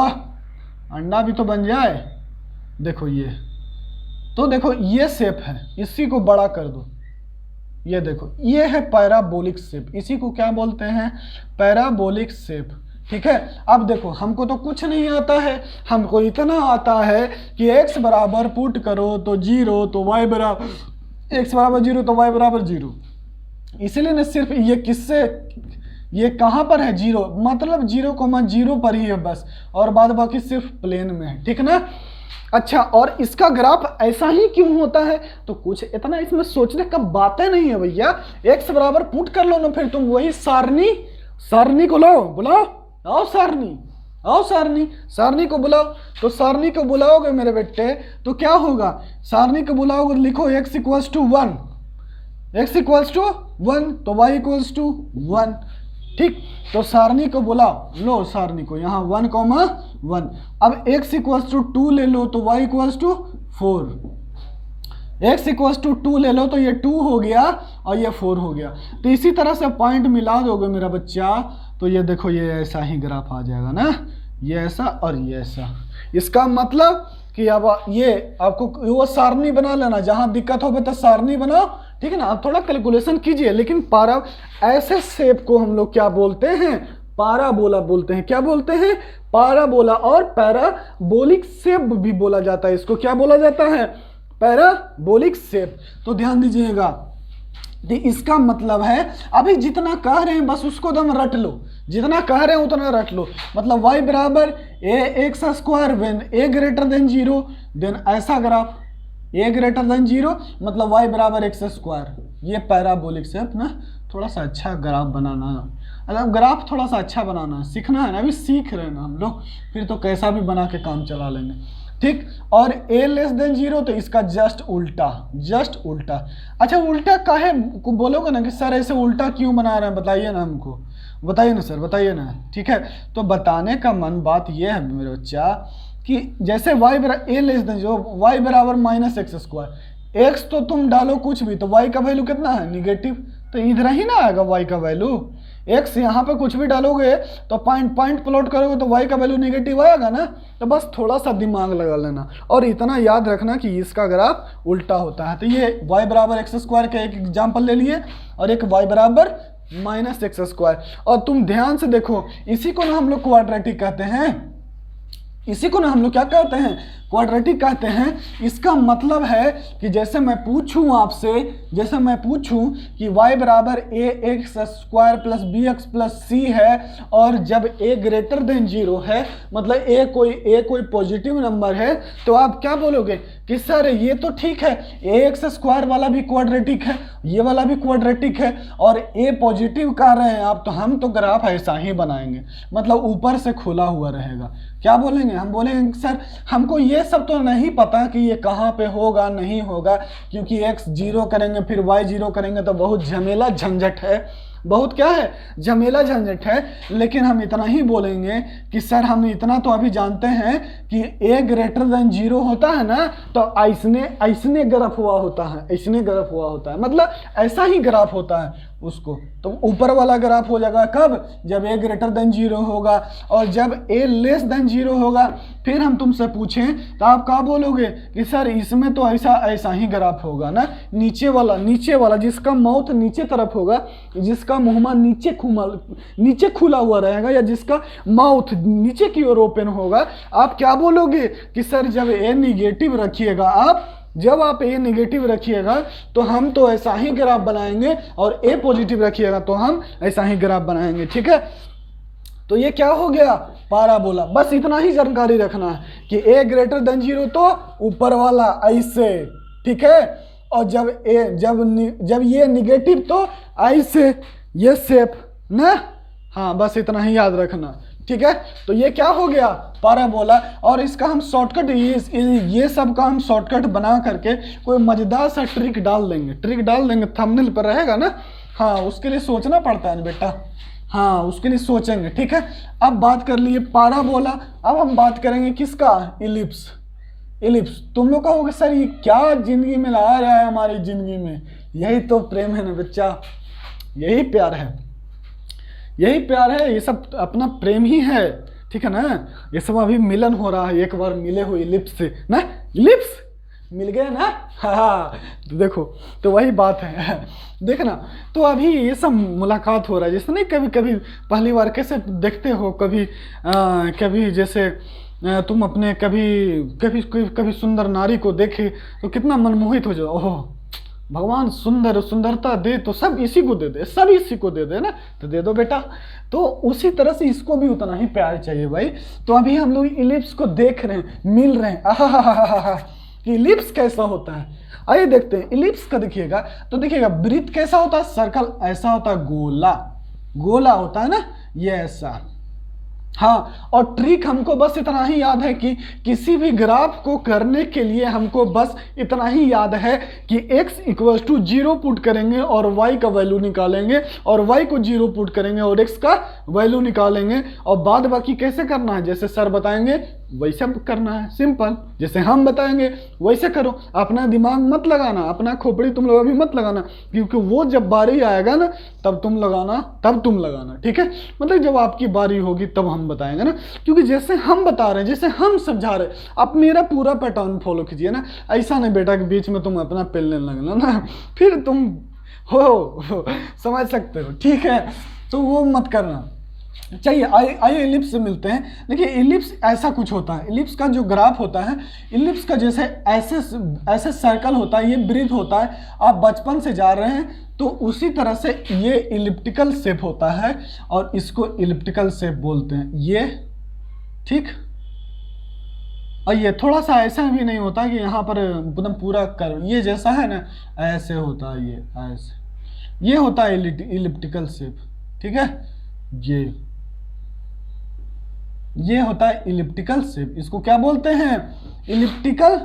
अंडा भी तो बन जाए। देखो ये, तो देखो ये शेप है, इसी को बड़ा कर दो, ये देखो, ये है पैराबोलिक शेप। इसी को क्या बोलते हैं? पैराबोलिक शेप, ठीक है? अब देखो, हमको तो कुछ नहीं आता है, हमको इतना आता है कि x बराबर पुट करो तो 0, तो y बराबर, x बराबर 0 तो y बराबर 0। इसलिए ना सिर्फ ये किससे, ये कहाँ पर है? 0, मतलब 0,0 पर ही है बस, और बाद बाकी सिर्फ प्लेन में है, ठीक ना? अच्छा, और इसका ग्राफ ऐसा ही क्यों होता है? तो कुछ इतना इसमें सोचने का बातें नहीं है भैया। x बराबर पुट कर लो ना, फिर तुम वही सारनी, सारनी को लो, बुलाओ, आओ सारनी, आओ सारनी, सारनी को बुलाओ। तो सारनी को बुलाओगे मेरे बेटे तो क्या होगा? सारनी को बुलाओगे, लिखो x equals to 1, x equals to 1, तो y इक्वल्स टू 1, ठीक? तो सारनी को बुलाओ, लो सारनी को, यहाँ 1,1। अब x इक्वल्स टू 2 ले लो तो y equals to 4, x equals to 2 ले लो तो ये 2 हो गया और ये 4 हो गया। तो इसी तरह से पॉइंट मिला दोगे मेरा बच्चा, तो ये देखो, ये ऐसा ही ग्राफ आ जाएगा ना, ये ऐसा और ये ऐसा। इसका मतलब कि अब ये आपको वो सारनी बना लेना, जहां दिक्कत हो तो सारनी बनाओ, ठीक है ना? आप थोड़ा कैलकुलेशन कीजिए। लेकिन पारा, ऐसे शेप को हम लोग क्या बोलते हैं? पैराबोला बोलते हैं। क्या बोलते हैं? पैराबोला। और पैराबोलिक शेप भी बोला जाता है, इसको क्या बोला जाता है? Parabolic shape. तो ध्यान दीजिएगा, तो इसका मतलब है, अभी जितना कह रहे हैं बस उसको दम रट लो, जितना कह रहे हैं उतना रट लो। मतलब y बराबर x square when a greater than 0, then ऐसा ग्राफ, a ग्रेटर देन 0 मतलब y बराबर एक्स स्क्वायर। ये पैराबोलिक शेप ना, थोड़ा सा अच्छा ग्राफ बनाना है, मतलब ग्राफ थोड़ा सा अच्छा बनाना है, सीखना है ना, अभी सीख रहे हैं ना हम लोग, फिर तो कैसा भी बना के काम चला लेंगे, ठीक? और a लेस देन 0 तो इसका जस्ट उल्टा, जस्ट उल्टा। अच्छा, उल्टा काहे बोलोगे ना कि सर ऐसे उल्टा क्यों बना रहे हैं, बताइए ना हमको, बताइए ना सर, बताइए ना, ठीक है? तो बताने का मन बात यह है मेरे बच्चा कि जैसे y बराबर a लेस देन 0, y बराबर माइनस एक्स स्क्वायर, x तो तुम डालो कुछ भी तो y का वैल्यू कितना है? निगेटिव। तो इधर ही ना आएगा y का वैल्यू, x यहाँ पे कुछ भी डालोगे तो पॉइंट प्लॉट करोगे तो y का वैल्यू नेगेटिव आएगा ना। तो बस थोड़ा सा दिमाग लगा लेना और इतना याद रखना कि इसका ग्राफ उल्टा होता है। तो ये y बराबर एक्स स्क्वायर का एक एग्जाम्पल ले लिए और एक y बराबर माइनस एक्स स्क्वायर। और तुम ध्यान से देखो, इसी को ना हम लोग क्वाड्रेटिक कहते हैं, इसी को ना हम लोग क्या कहते हैं, क्वाड्रेटिक कहते हैं। इसका मतलब है कि जैसे मैं पूछूं आपसे, जैसे मैं पूछूं कि y बराबर a x square plus b x plus c है, और जब a ग्रेटर देन 0 है, मतलब a कोई पॉजिटिव नंबर है, तो आप क्या बोलोगे कि सर ये तो ठीक है, ए एक्स स्क्वायर वाला भी क्वाड्रेटिक है, ये वाला भी क्वाड्रेटिक है, और a पॉजिटिव कह रहे हैं आप, तो हम तो ग्राफ ऐसा ही बनाएंगे, मतलब ऊपर से खुला हुआ रहेगा। क्या बोलेंगे, हम बोलेंगे सर हमको ये सब तो नहीं पता कि ये कहाँ पे होगा नहीं होगा, क्योंकि x 0 करेंगे फिर y 0 करेंगे तो बहुत झमेला झंझट है, बहुत क्या है, झमेला झंझट है। लेकिन हम इतना ही बोलेंगे कि सर हम इतना तो अभी जानते हैं कि a ग्रेटर देन 0 होता है ना, तो ऐसने ग्राफ हुआ होता है, ऐसने ग्राफ हुआ होता है, मतलब ऐसा ही ग्राफ होता है उसको। तो ऊपर वाला ग्राफ हो जाएगा कब, जब a ग्रेटर देन 0 होगा, और जब a लेस देन 0 होगा। फिर हम तुमसे पूछें तो आप क्या बोलोगे कि सर इसमें तो ऐसा ही ग्राफ होगा ना, नीचे वाला जिसका माउथ नीचे तरफ होगा, जिसका मुंह नीचे खुला हुआ रहेगा, या जिसका माउथ नीचे की ओर ओपन होगा, आप क्या बोलोगे कि सर जब a निगेटिव रखिएगा आप, जब आप a निगेटिव रखिएगा तो हम तो ऐसा ही ग्राफ बनाएंगे, और a पॉजिटिव रखिएगा तो हम ऐसा ही ग्राफ बनाएंगे, ठीक है। तो ये क्या हो गया, पाराबोला। बस इतना ही जानकारी रखना है कि a ग्रेटर देन 0 तो ऊपर वाला ऐसे, ठीक है, और जब ये निगेटिव तो ऐसे, ये शेप ना, हाँ बस इतना ही याद रखना, ठीक है। तो ये क्या हो गया, पाराबोला। और इसका हम शॉर्टकट, ये सब का हम शॉर्टकट बना करके कोई मजेदार सा ट्रिक डाल देंगे, थंबनेल पर रहेगा ना, हाँ उसके लिए सोचना पड़ता है बेटा, हाँ उसके लिए सोचेंगे, ठीक है। अब बात कर लिए पाराबोला, अब हम बात करेंगे किसका, इलिप्स। तुम लोग कहोगे सर ये क्या जिंदगी में ला रहा है हमारी जिंदगी में, यही तो प्रेम है ना बच्चा, यही प्यार है, ये सब अपना प्रेम ही है, ठीक है ना। ये सब अभी मिलन हो रहा है, एक बार मिले हो इलिप्स से ना, इलिप्स मिल गए ना, हाँ तो देखो, तो वही बात है देखना। तो अभी ये सब मुलाकात हो रहा है, जैसे नहीं कभी पहली बार कैसे देखते हो, कभी जैसे तुम अपने कभी सुंदर नारी को देखे तो कितना मनमोहित हो जाओ, ओह भगवान सुंदरता दे तो सब इसी को दे दे ना, तो दे दो बेटा। तो उसी तरह से इसको भी उतना ही प्यार चाहिए भाई। तो अभी हम लोग इलिप्स को देख रहे हैं, मिल रहे हैं, आहा इलिप्स कैसा होता है, आइए देखते हैं। इलिप्स का देखिएगा तो देखिएगा वृत्त कैसा होता है, सर्कल ऐसा होता है, गोला होता है ना, ये ऐसा, हाँ। और ट्रिक हमको बस इतना ही याद है कि किसी भी ग्राफ को करने के लिए हमको बस इतना ही याद है कि x इक्वल्स टू 0 पुट करेंगे और y का वैल्यू निकालेंगे, और y को 0 पुट करेंगे और x का वैल्यू निकालेंगे, और बाद बाकी कैसे करना है, जैसे सर बताएंगे वैसे करना है, सिंपल, जैसे हम बताएंगे वैसे करो। अपना दिमाग मत लगाना, अपना खोपड़ी तुम लोग अभी मत लगाना, क्योंकि वो जब बारी आएगा ना तब तुम लगाना, ठीक है। मतलब जब आपकी बारी होगी तब हम बताएंगे ना, क्योंकि जैसे हम बता रहे हैं, जैसे हम समझा रहे हैं, आप मेरा पूरा पैटर्न फॉलो कीजिए ना। ऐसा नहीं बेटा कि बीच में तुम अपना पेलने लगना ना, फिर तुम हो समझ सकते हो, ठीक है। तो वो मत करना चाहिए। आइए इलिप्स से मिलते हैं। देखिए इलिप्स ऐसा कुछ होता है, इलिप्स का जो ग्राफ होता है, इलिप्स का जैसे ऐसे सर्कल होता है, ये वृत्त होता है, आप बचपन से जा रहे हैं तो उसी तरह से ये इलिप्टिकल शेप होता है, और इसको इलिप्टिकल शेप बोलते हैं, ये ठीक। और ये थोड़ा सा ऐसा भी नहीं होता कि यहाँ पर एकदम पूरा कर्व, ये जैसा है ना ऐसे होता है, ये ऐसे, ये होता है इलिप्टिकल शेप, ठीक है। ये होता है इलिप्टिकल शेप, इसको क्या बोलते हैं, इलिप्टिकल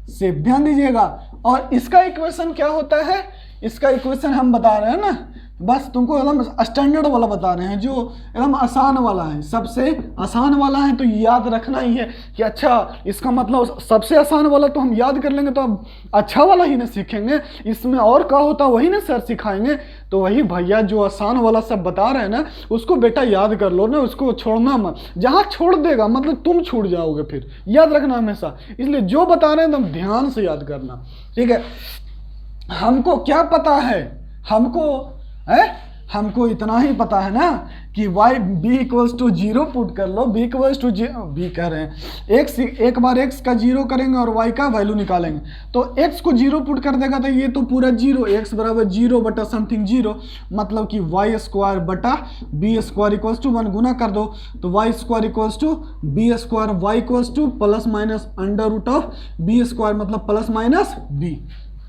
शेप, ध्यान दीजिएगा। और इसका इक्वेशन क्या होता है, इसका इक्वेशन हम बता रहे हैं ना, बस तुमको एकदम स्टैंडर्ड वाला बता रहे हैं, जो एकदम आसान वाला है, सबसे आसान वाला है। तो याद रखना ही है कि अच्छा इसका मतलब सबसे आसान वाला तो हम याद कर लेंगे तो अब अच्छा वाला ही ना सीखेंगे, इसमें और क्या होता है वही ना सर सिखाएंगे। तो वही भैया जो आसान वाला सब बता रहे हैं ना, उसको बेटा याद कर लो ना, उसको छोड़ना मत, जहाँ छोड़ देगा मतलब तुम छूट जाओगे, फिर याद रखना हमेशा। इसलिए जो बता रहे हैं तुम ध्यान से याद करना, ठीक है। हमको क्या पता है, हमको इतना ही पता है ना कि y b equals to 0 put कर लो, b इक्वल्स टू b कह रहे हैं x, एक बार x का 0 करेंगे और y का वैल्यू निकालेंगे, तो x को 0 पुट कर देगा तो ये तो पूरा 0, x बराबर 0 बटा समथिंग 0, मतलब कि वाई स्क्वायर बटा बी स्क्वायर इक्वल्स टू 1, गुना कर दो तो y square equals to b square, y equals to plus minus under root of b square, मतलब प्लस माइनस बी।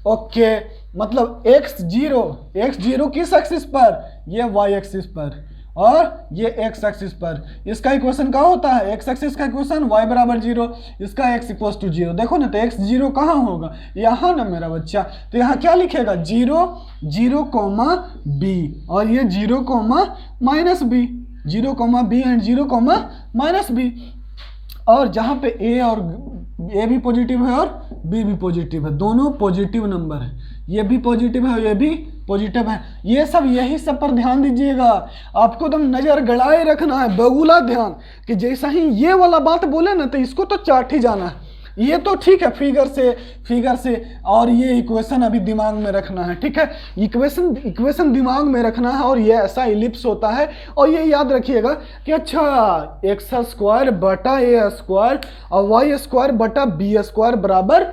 ओके, मतलब x जीरो किस एक्सिस पर, ये y एक्सिस पर और ये x एक्सिस पर। इसका इक्वेशन क्या होता है, x एक्सिस का इक्वेशन y बराबर 0, इसका x इक्वल्स टू 0। देखो ना, तो x 0 कहाँ होगा, यहाँ ना मेरा बच्चा, तो यहाँ क्या लिखेगा 0 0 कोमा b, और ये 0 comma minus b, 0 comma b and 0 comma minus b। और जहाँ पे a भी पॉजिटिव है और b भी पॉजिटिव है, दोनों पॉजिटिव नंबर है, ये भी पॉजिटिव है और ये भी पॉजिटिव है। ये सब यही सब पर ध्यान दीजिएगा, आपको एकदम नजर गड़ाए रखना है, बगुला ध्यान, कि जैसा ही ये वाला बात बोले ना तो इसको तो चाट ही जाना है। ये तो ठीक है फिगर से और ये इक्वेशन अभी दिमाग में रखना है, ठीक है, इक्वेशन दिमाग में रखना है। और ये ऐसा इलिप्स होता है, और ये याद रखिएगा कि अच्छा एक्स स्क्वायर बटा ए स्क्वायर और वाई स्क्वायर बटा बी स्क्वायर बराबर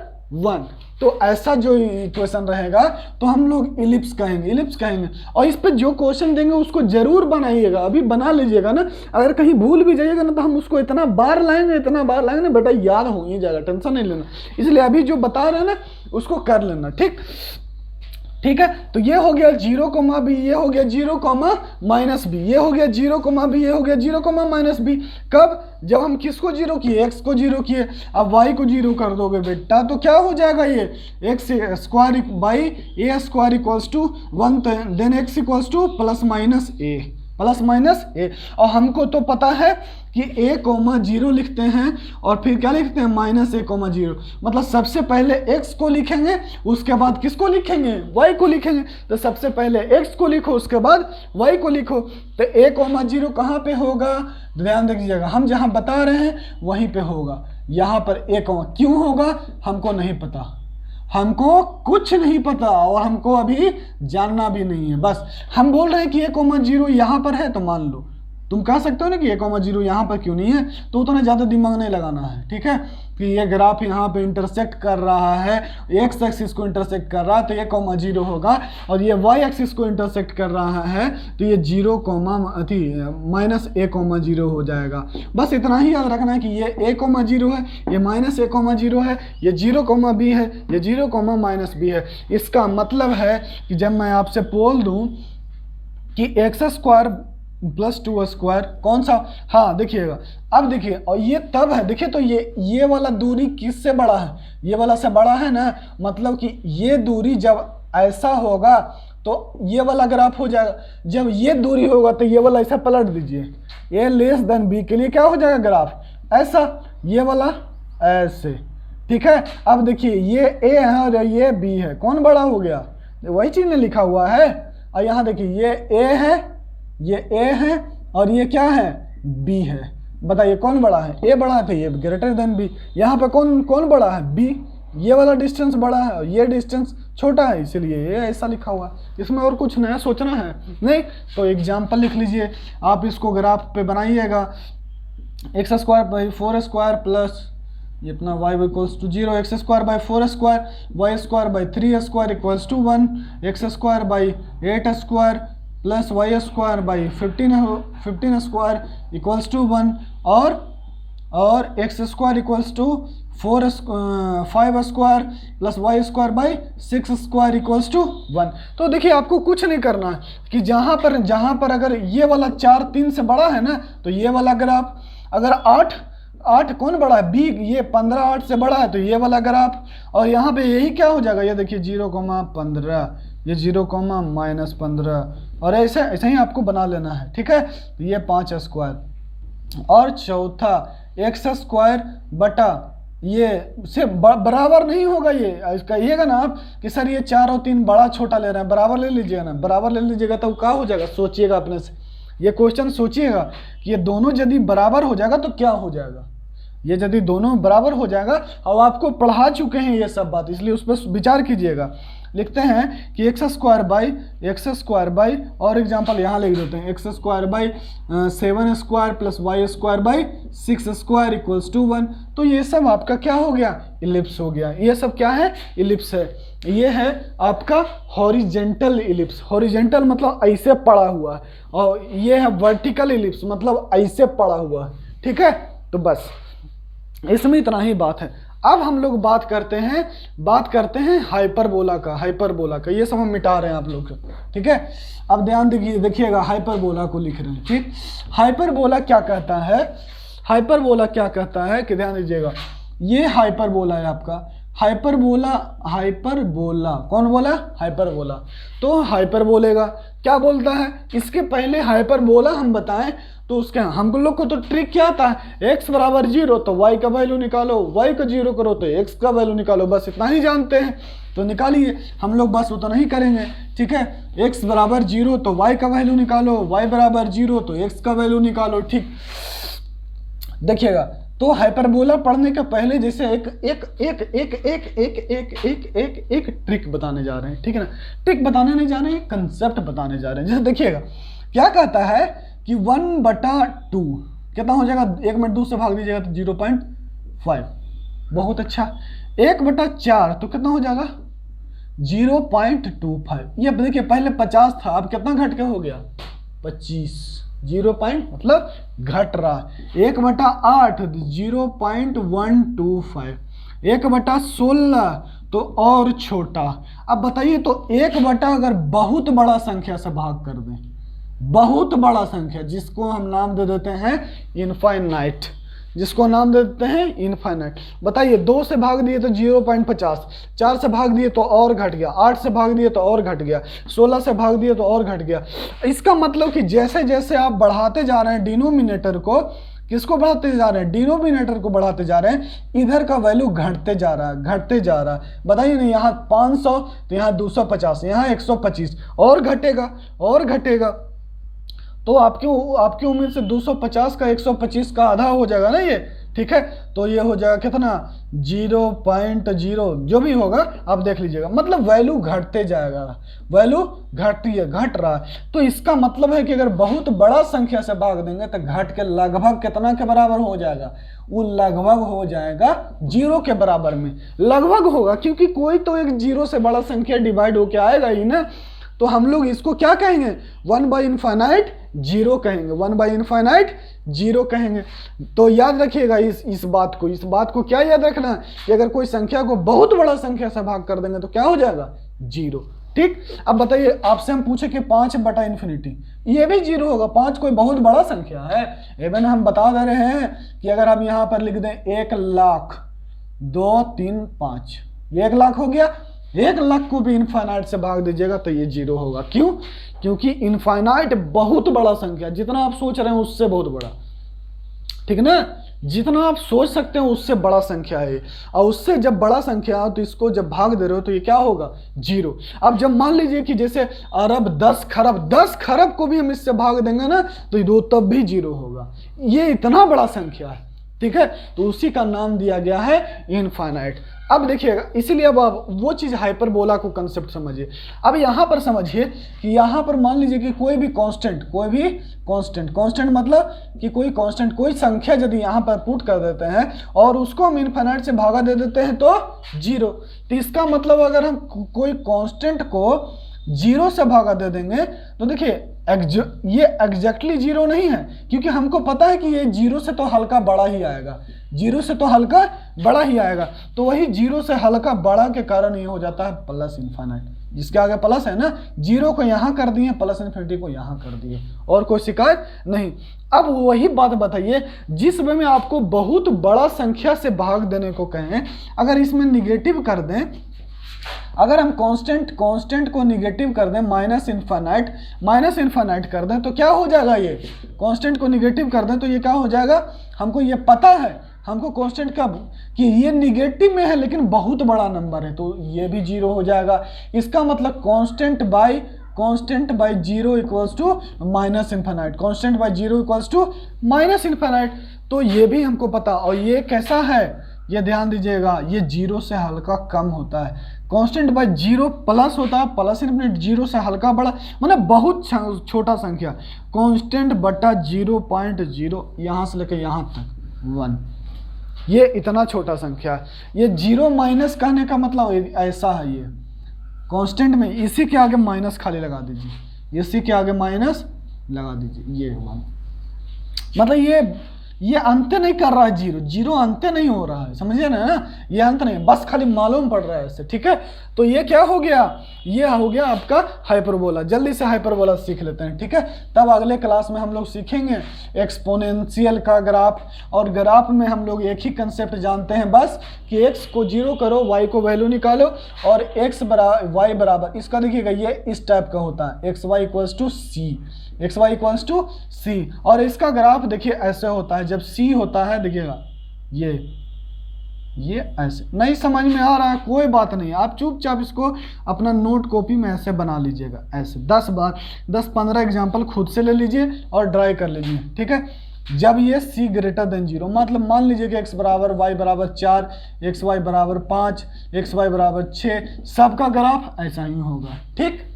1, तो ऐसा जो इक्वेशन रहेगा तो हम लोग इलिप्स कहेंगे। और इस पे जो क्वेश्चन देंगे उसको जरूर बनाइएगा, अभी बना लीजिएगा ना, अगर कहीं भूल भी जाइएगा ना तो हम उसको इतना बार लाएंगे ना बेटा, याद हो ही जाएगा, टेंशन नहीं लेना। इसलिए अभी जो बता रहे हैं ना उसको कर लेना, ठीक है। तो ये हो गया 0 कोमा बी, ये हो गया 0 कोमा माइनस बी, ये हो गया 0 कोमा बी, ये हो गया 0 कोमा माइनस बी। कब, जब हम किसको 0 किए, x को 0 किए। अब y को 0 कर दोगे बेटा तो क्या हो जाएगा, ये x square by a square equals to 1, then x equals to plus minus a. और हमको तो पता है कि a कोमा 0 लिखते हैं और फिर क्या लिखते हैं माइनस a कोमा 0, मतलब सबसे पहले x को लिखेंगे उसके बाद किसको लिखेंगे, y को लिखेंगे। तो सबसे पहले x को लिखो उसके बाद y को लिखो। तो a कोमा 0 कहाँ पे होगा, ध्यान दीजिएगा, हम जहाँ बता रहे हैं वहीं पे होगा। यहाँ पर a कोमा क्यों होगा हमको नहीं पता, हमको कुछ नहीं पता और हमको अभी जानना भी नहीं है। बस हम बोल रहे हैं कि 1,0 यहाँ पर है तो मान लो, तुम कह सकते हो ना कि 1,0 यहाँ पर क्यों नहीं है, तो उतना ज़्यादा दिमाग नहीं लगाना है, ठीक है, कि ये ग्राफ यहाँ पे इंटरसेक्ट कर रहा है, x एक्सिस को इंटरसेक्ट कर रहा है तो 1,0 होगा, और ये y एक्सिस को इंटरसेक्ट कर रहा है तो ये 0 माइनस a,0 हो जाएगा। बस इतना ही याद रखना है कि ये a,0 है, ये माइनस a,0 है, ये 0, b है, ये 0, माइनस b है। इसका मतलब है कि जब मैं आपसे बोल दूँ कि x स्क्वायर प्लस 2 स्क्वायर कौन सा, हाँ देखिएगा, अब देखिए, और ये तब है, देखिए तो ये वाला दूरी किससे बड़ा है, ये वाला से बड़ा है ना, मतलब कि ये दूरी जब ऐसा होगा तो ये वाला ग्राफ हो जाएगा, जब ये दूरी होगा तो ये वाला ऐसा पलट दीजिए, a लेस देन b के लिए क्या हो जाएगा ग्राफ ऐसा, ये वाला ऐसे, ठीक है। अब देखिए ये a है और ये b है, कौन बड़ा हो गया, वही चीज ने लिखा हुआ है। और यहाँ देखिए ये a है, ये a है और ये क्या है b है, बताइए कौन बड़ा है, a बड़ा है तो ये ग्रेटर देन b। यहाँ पे कौन बड़ा है, b, ये वाला डिस्टेंस बड़ा है और ये डिस्टेंस छोटा है, इसलिए ये ऐसा लिखा हुआ है। इसमें और कुछ नया सोचना है नहीं, तो एग्जाम्पल लिख लीजिए, आप इसको ग्राफ पे बनाइएगा, x square by 4 square plus ये अपना y equals to 0, x square by 4 square, y square by 3 square equals to 1, x square by 8 square plus y square by 15 square equals to 1, और x square equals to 5 square plus y square by 6 square equals to 1। तो देखिए आपको कुछ नहीं करना है कि जहाँ पर अगर ये वाला 4 3 से बड़ा है ना तो ये वाला ग्राफ, अगर 8 कौन बड़ा है, बी, ये 15 8 से बड़ा है तो ये वाला ग्राफ, और यहाँ पे यही क्या हो जाएगा, ये देखिए 0,15, ये 0,-15, और ऐसे ही आपको बना लेना है, ठीक है। तो ये 5 स्क्वायर, और चौथा एक्स स्क्वायर बटा ये से बराबर नहीं होगा, ये कहिएगा ना आप कि सर ये 4 और 3 बड़ा छोटा ले रहे हैं, बराबर ले लीजिएगा ना, बराबर ले लीजिएगा तो क्या हो जाएगा, सोचिएगा अपने से, ये क्वेश्चन सोचिएगा कि ये दोनों यदि बराबर हो जाएगा तो क्या हो जाएगा, ये यदि दोनों बराबर हो जाएगा, और आपको पढ़ा चुके हैं ये सब बात, इसलिए उस पर विचार कीजिएगा। लिखते हैं कि एक्स स्क्वायर बाई और एग्जाम्पल यहाँ लिख देते हैं x square by 7 square plus y square by 6 square equals to 1। तो ये सब आपका क्या हो गया, इलिप्स हो गया। ये सब क्या है, इलिप्स है। ये है आपका हॉरिजेंटल इलिप्स। हॉरिजेंटल मतलब ऐसे पड़ा हुआ है, और ये है वर्टिकल इलिप्स मतलब ऐसे पड़ा हुआ है। ठीक है, तो बस इसमें इतना ही बात है। अब हम लोग बात करते हैं हाइपरबोला का। ये सब हम मिटा रहे हैं आप लोग, ठीक है। अब ध्यान देखिएगा हाइपरबोला को लिख रहे हैं, ठीक। हाइपरबोला क्या कहता है कि ध्यान दीजिएगा, ये हाइपरबोला है आपका। हाइपरबोला कौन बोला, हाइपरबोला। तो हाइपरबोलेगा क्या बोलता है, इसके पहले हाइपरबोला हम बताएं तो उसके हम लोग को तो ट्रिक क्या आता है, x बराबर 0 तो y का वैल्यू निकालो, y को 0 करो तो x का वैल्यू निकालो, बस इतना ही जानते हैं तो निकालिए। हम लोग बस उतना ही करेंगे, ठीक है। x बराबर 0 तो y का वैल्यू निकालो, y बराबर 0 तो x का वैल्यू निकालो, ठीक। देखिएगा, तो हाइपरबोला पढ़ने के पहले जैसे एक ट्रिक बताने जा रहे हैं, ठीक है ना। ट्रिक बताने नहीं जा रहे हैं, कंसेप्ट बताने जा रहे हैं। जैसे देखिएगा क्या कहता है कि 1/2 कितना हो जाएगा, 1 में 2 से भाग दीजिएगा तो 0.5। बहुत अच्छा। 1/4 तो कितना हो जाएगा 0.25। ये देखिए पहले 50 था, अब कितना घट के हो गया 25। 0 मतलब घट रहा। 1/8 0.125। 1/16 तो और छोटा। अब बताइए तो 1/ अगर बहुत बड़ा संख्या से भाग कर दें, बहुत बड़ा संख्या जिसको हम नाम दे देते हैं इनफाइनाइट, बताइए 2 से भाग दिए तो 0.50, 4 से भाग दिए तो और घट गया, 8 से भाग दिए तो और घट गया, 16 से भाग दिए तो और घट गया। इसका मतलब कि जैसे जैसे आप बढ़ाते जा रहे हैं डिनोमिनेटर को, किसको बढ़ाते जा रहे हैं, डिनोमिनेटर को बढ़ाते जा रहे हैं, इधर का वैल्यू घटते जा रहा है। बताइए ना, यहाँ 500 तो यहाँ 250, यहाँ 125 और घटेगा तो आपकी उम्मीद से 250 का 125 का आधा हो जाएगा ना ये, ठीक है। तो ये हो जाएगा कितना 0.0 जो भी होगा आप देख लीजिएगा, मतलब वैल्यू घटते जाएगा, वैल्यू घट रहा है। तो इसका मतलब है कि अगर बहुत बड़ा संख्या से भाग देंगे तो घट के लगभग कितना के बराबर हो जाएगा, वो लगभग हो जाएगा 0 के बराबर में, लगभग होगा, क्योंकि कोई तो एक 0 से बड़ा संख्या डिवाइड होके आएगा ही ना। तो हम लोग इसको क्या कहेंगे, 1/इनफाइनाइट 0 कहेंगे, 1/इनफाइनाइट 0 कहेंगे। तो याद रखिएगा इस बात को क्या याद रखना है कि अगर कोई संख्या को बहुत बड़ा संख्या से भाग कर देंगे तो क्या हो जाएगा 0, ठीक। अब बताइए आपसे हम पूछे कि 5/इनफिनिटी, ये भी 0 होगा। 5 कोई बहुत बड़ा संख्या है, एवं हम बता दे रहे हैं कि अगर हम यहाँ पर लिख दें 1,00,000 2 3 5, ये 1,00,000 हो गया। 1,00,000 को भी इनफाइनाइट से भाग दीजिएगा तो ये 0 होगा। क्यों, क्योंकि इनफाइनाइट बहुत बड़ा संख्या, जितना आप सोच रहे हैं उससे बहुत बड़ा, ठीक है ना। जितना आप सोच सकते हैं उससे बड़ा संख्या है, और उससे जब बड़ा संख्या हो तो इसको जब भाग दे रहे हो तो ये क्या होगा 0। अब जब मान लीजिए कि जैसे अरब 10 खरब को भी हम इससे भाग देंगे ना तो ये तब भी 0 होगा। ये इतना बड़ा संख्या है, ठीक है। तो उसी का नाम दिया गया है इनफाइनाइट। अब देखिएगा, इसीलिए अब आप वो चीज़ हाइपरबोला को कंसेप्ट समझिए। अब यहाँ पर समझिए कि यहाँ पर मान लीजिए कि कोई भी कांस्टेंट मतलब कि कोई संख्या यदि यहाँ पर पुट कर देते हैं और उसको हम इनफाइनाइट से भागा दे देते हैं तो 0। तो इसका मतलब अगर हम कोई कांस्टेंट को 0 से भागा दे देंगे तो देखिए ये एग्जैक्टली 0 नहीं है, क्योंकि हमको पता है कि ये 0 से तो हल्का बड़ा ही आएगा, 0 से तो हल्का बड़ा ही आएगा। तो वही 0 से हल्का बड़ा के कारण ये हो जाता है प्लस इनफाइनाइट, जिसके आगे प्लस है ना, 0 को यहाँ कर दिए, प्लस इन्फिनिटी को यहाँ कर दिए, और कोई शिकायत नहीं। अब वही बात बताइए, जिस वे में आपको बहुत बड़ा संख्या से भाग देने को कहें, अगर इसमें निगेटिव कर दें, अगर हम कांस्टेंट को निगेटिव कर दें, माइनस इनफाइनाइट कर दें तो क्या हो जाएगा, ये कांस्टेंट को निगेटिव कर दें तो ये क्या हो जाएगा, हमको ये पता है, हमको कांस्टेंट का कि ये निगेटिव में है लेकिन बहुत बड़ा नंबर है, तो ये भी 0 हो जाएगा। इसका मतलब constant by 0 equals to minus infinite, constant by 0 equals to minus infinite. तो ये भी हमको पता, और ये कैसा है, ये ध्यान दीजिएगा, ये 0 से हल्का कम होता है। कांस्टेंट बाय जीरो प्लस होता है, प्लस इनफिनिट जीरो से हल्का बड़ा, मतलब बहुत छोटा संख्या। कांस्टेंट बटा 0.0 यहाँ से लेकर यहाँ तक 1, ये इतना छोटा संख्या है। ये जीरो माइनस कहने का मतलब ऐसा है, ये कांस्टेंट में इसी के आगे माइनस खाली लगा दीजिए, इसी के आगे माइनस लगा दीजिए, ये मतलब ये अंत नहीं कर रहा है, जीरो जीरो अंत नहीं हो रहा है, समझिए ना, ये अंत नहीं, बस खाली मालूम पड़ रहा है इससे, ठीक है। तो ये क्या हो गया, ये हो गया आपका हाइपरबोला। जल्दी से हाइपरबोला सीख लेते हैं, ठीक है। तब अगले क्लास में हम लोग सीखेंगे एक्सपोनेंशियल का ग्राफ, और ग्राफ में हम लोग एक ही कंसेप्ट जानते हैं बस कि x को 0 करो, y को वैल्यू निकालो, और x बराबर y बराबर, इसका देखिएगा ये इस टाइप का होता है, xy equals to c, xy equals to c, और इसका ग्राफ देखिए ऐसे होता है, जब c होता है, देखिएगा ये ऐसे। नहीं समझ में आ रहा है कोई बात नहीं, आप चुपचाप इसको अपना नोट कॉपी में ऐसे बना लीजिएगा, ऐसे 10 बार 10-15 एग्जाम्पल खुद से ले लीजिए और ड्राई कर लीजिए, ठीक है। जब ये c ग्रेटर देन 0, मतलब मान लीजिए कि x बराबर y बराबर 4, xy बराबर 5, xy बराबर 6, सबका ग्राफ ऐसा ही होगा, ठीक।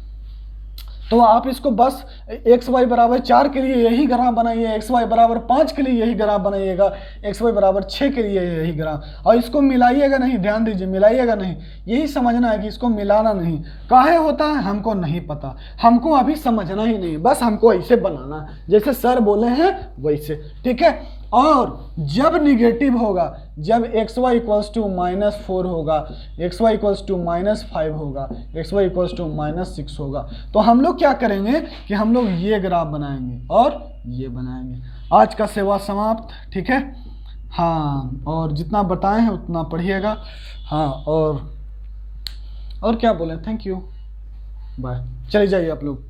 तो आप इसको बस xy बराबर 4 के लिए यही ग्राफ बनाइए, xy बराबर 5 के लिए यही ग्राफ बनाइएगा, xy बराबर 6 के लिए यही ग्राफ, और इसको मिलाइएगा नहीं, ध्यान दीजिए, मिलाइएगा नहीं, यही समझना है कि इसको मिलाना नहीं। काहे होता है हमको नहीं पता, हमको अभी समझना ही नहीं, बस हमको ऐसे बनाना है जैसे सर बोले हैं वैसे, ठीक है। और जब निगेटिव होगा, जब xy इक्वल्स टू -4 होगा, xy इक्वल्स टू -5 होगा, xy इक्वल्स टू -6 होगा, तो हम लोग क्या करेंगे कि हम लोग ये ग्राफ बनाएंगे और ये बनाएंगे। आज का सेवा समाप्त, ठीक है। हाँ, और जितना बताए हैं उतना पढ़िएगा। हाँ, और क्या बोलें, थैंक यू, बाय, चले जाइए आप लोग।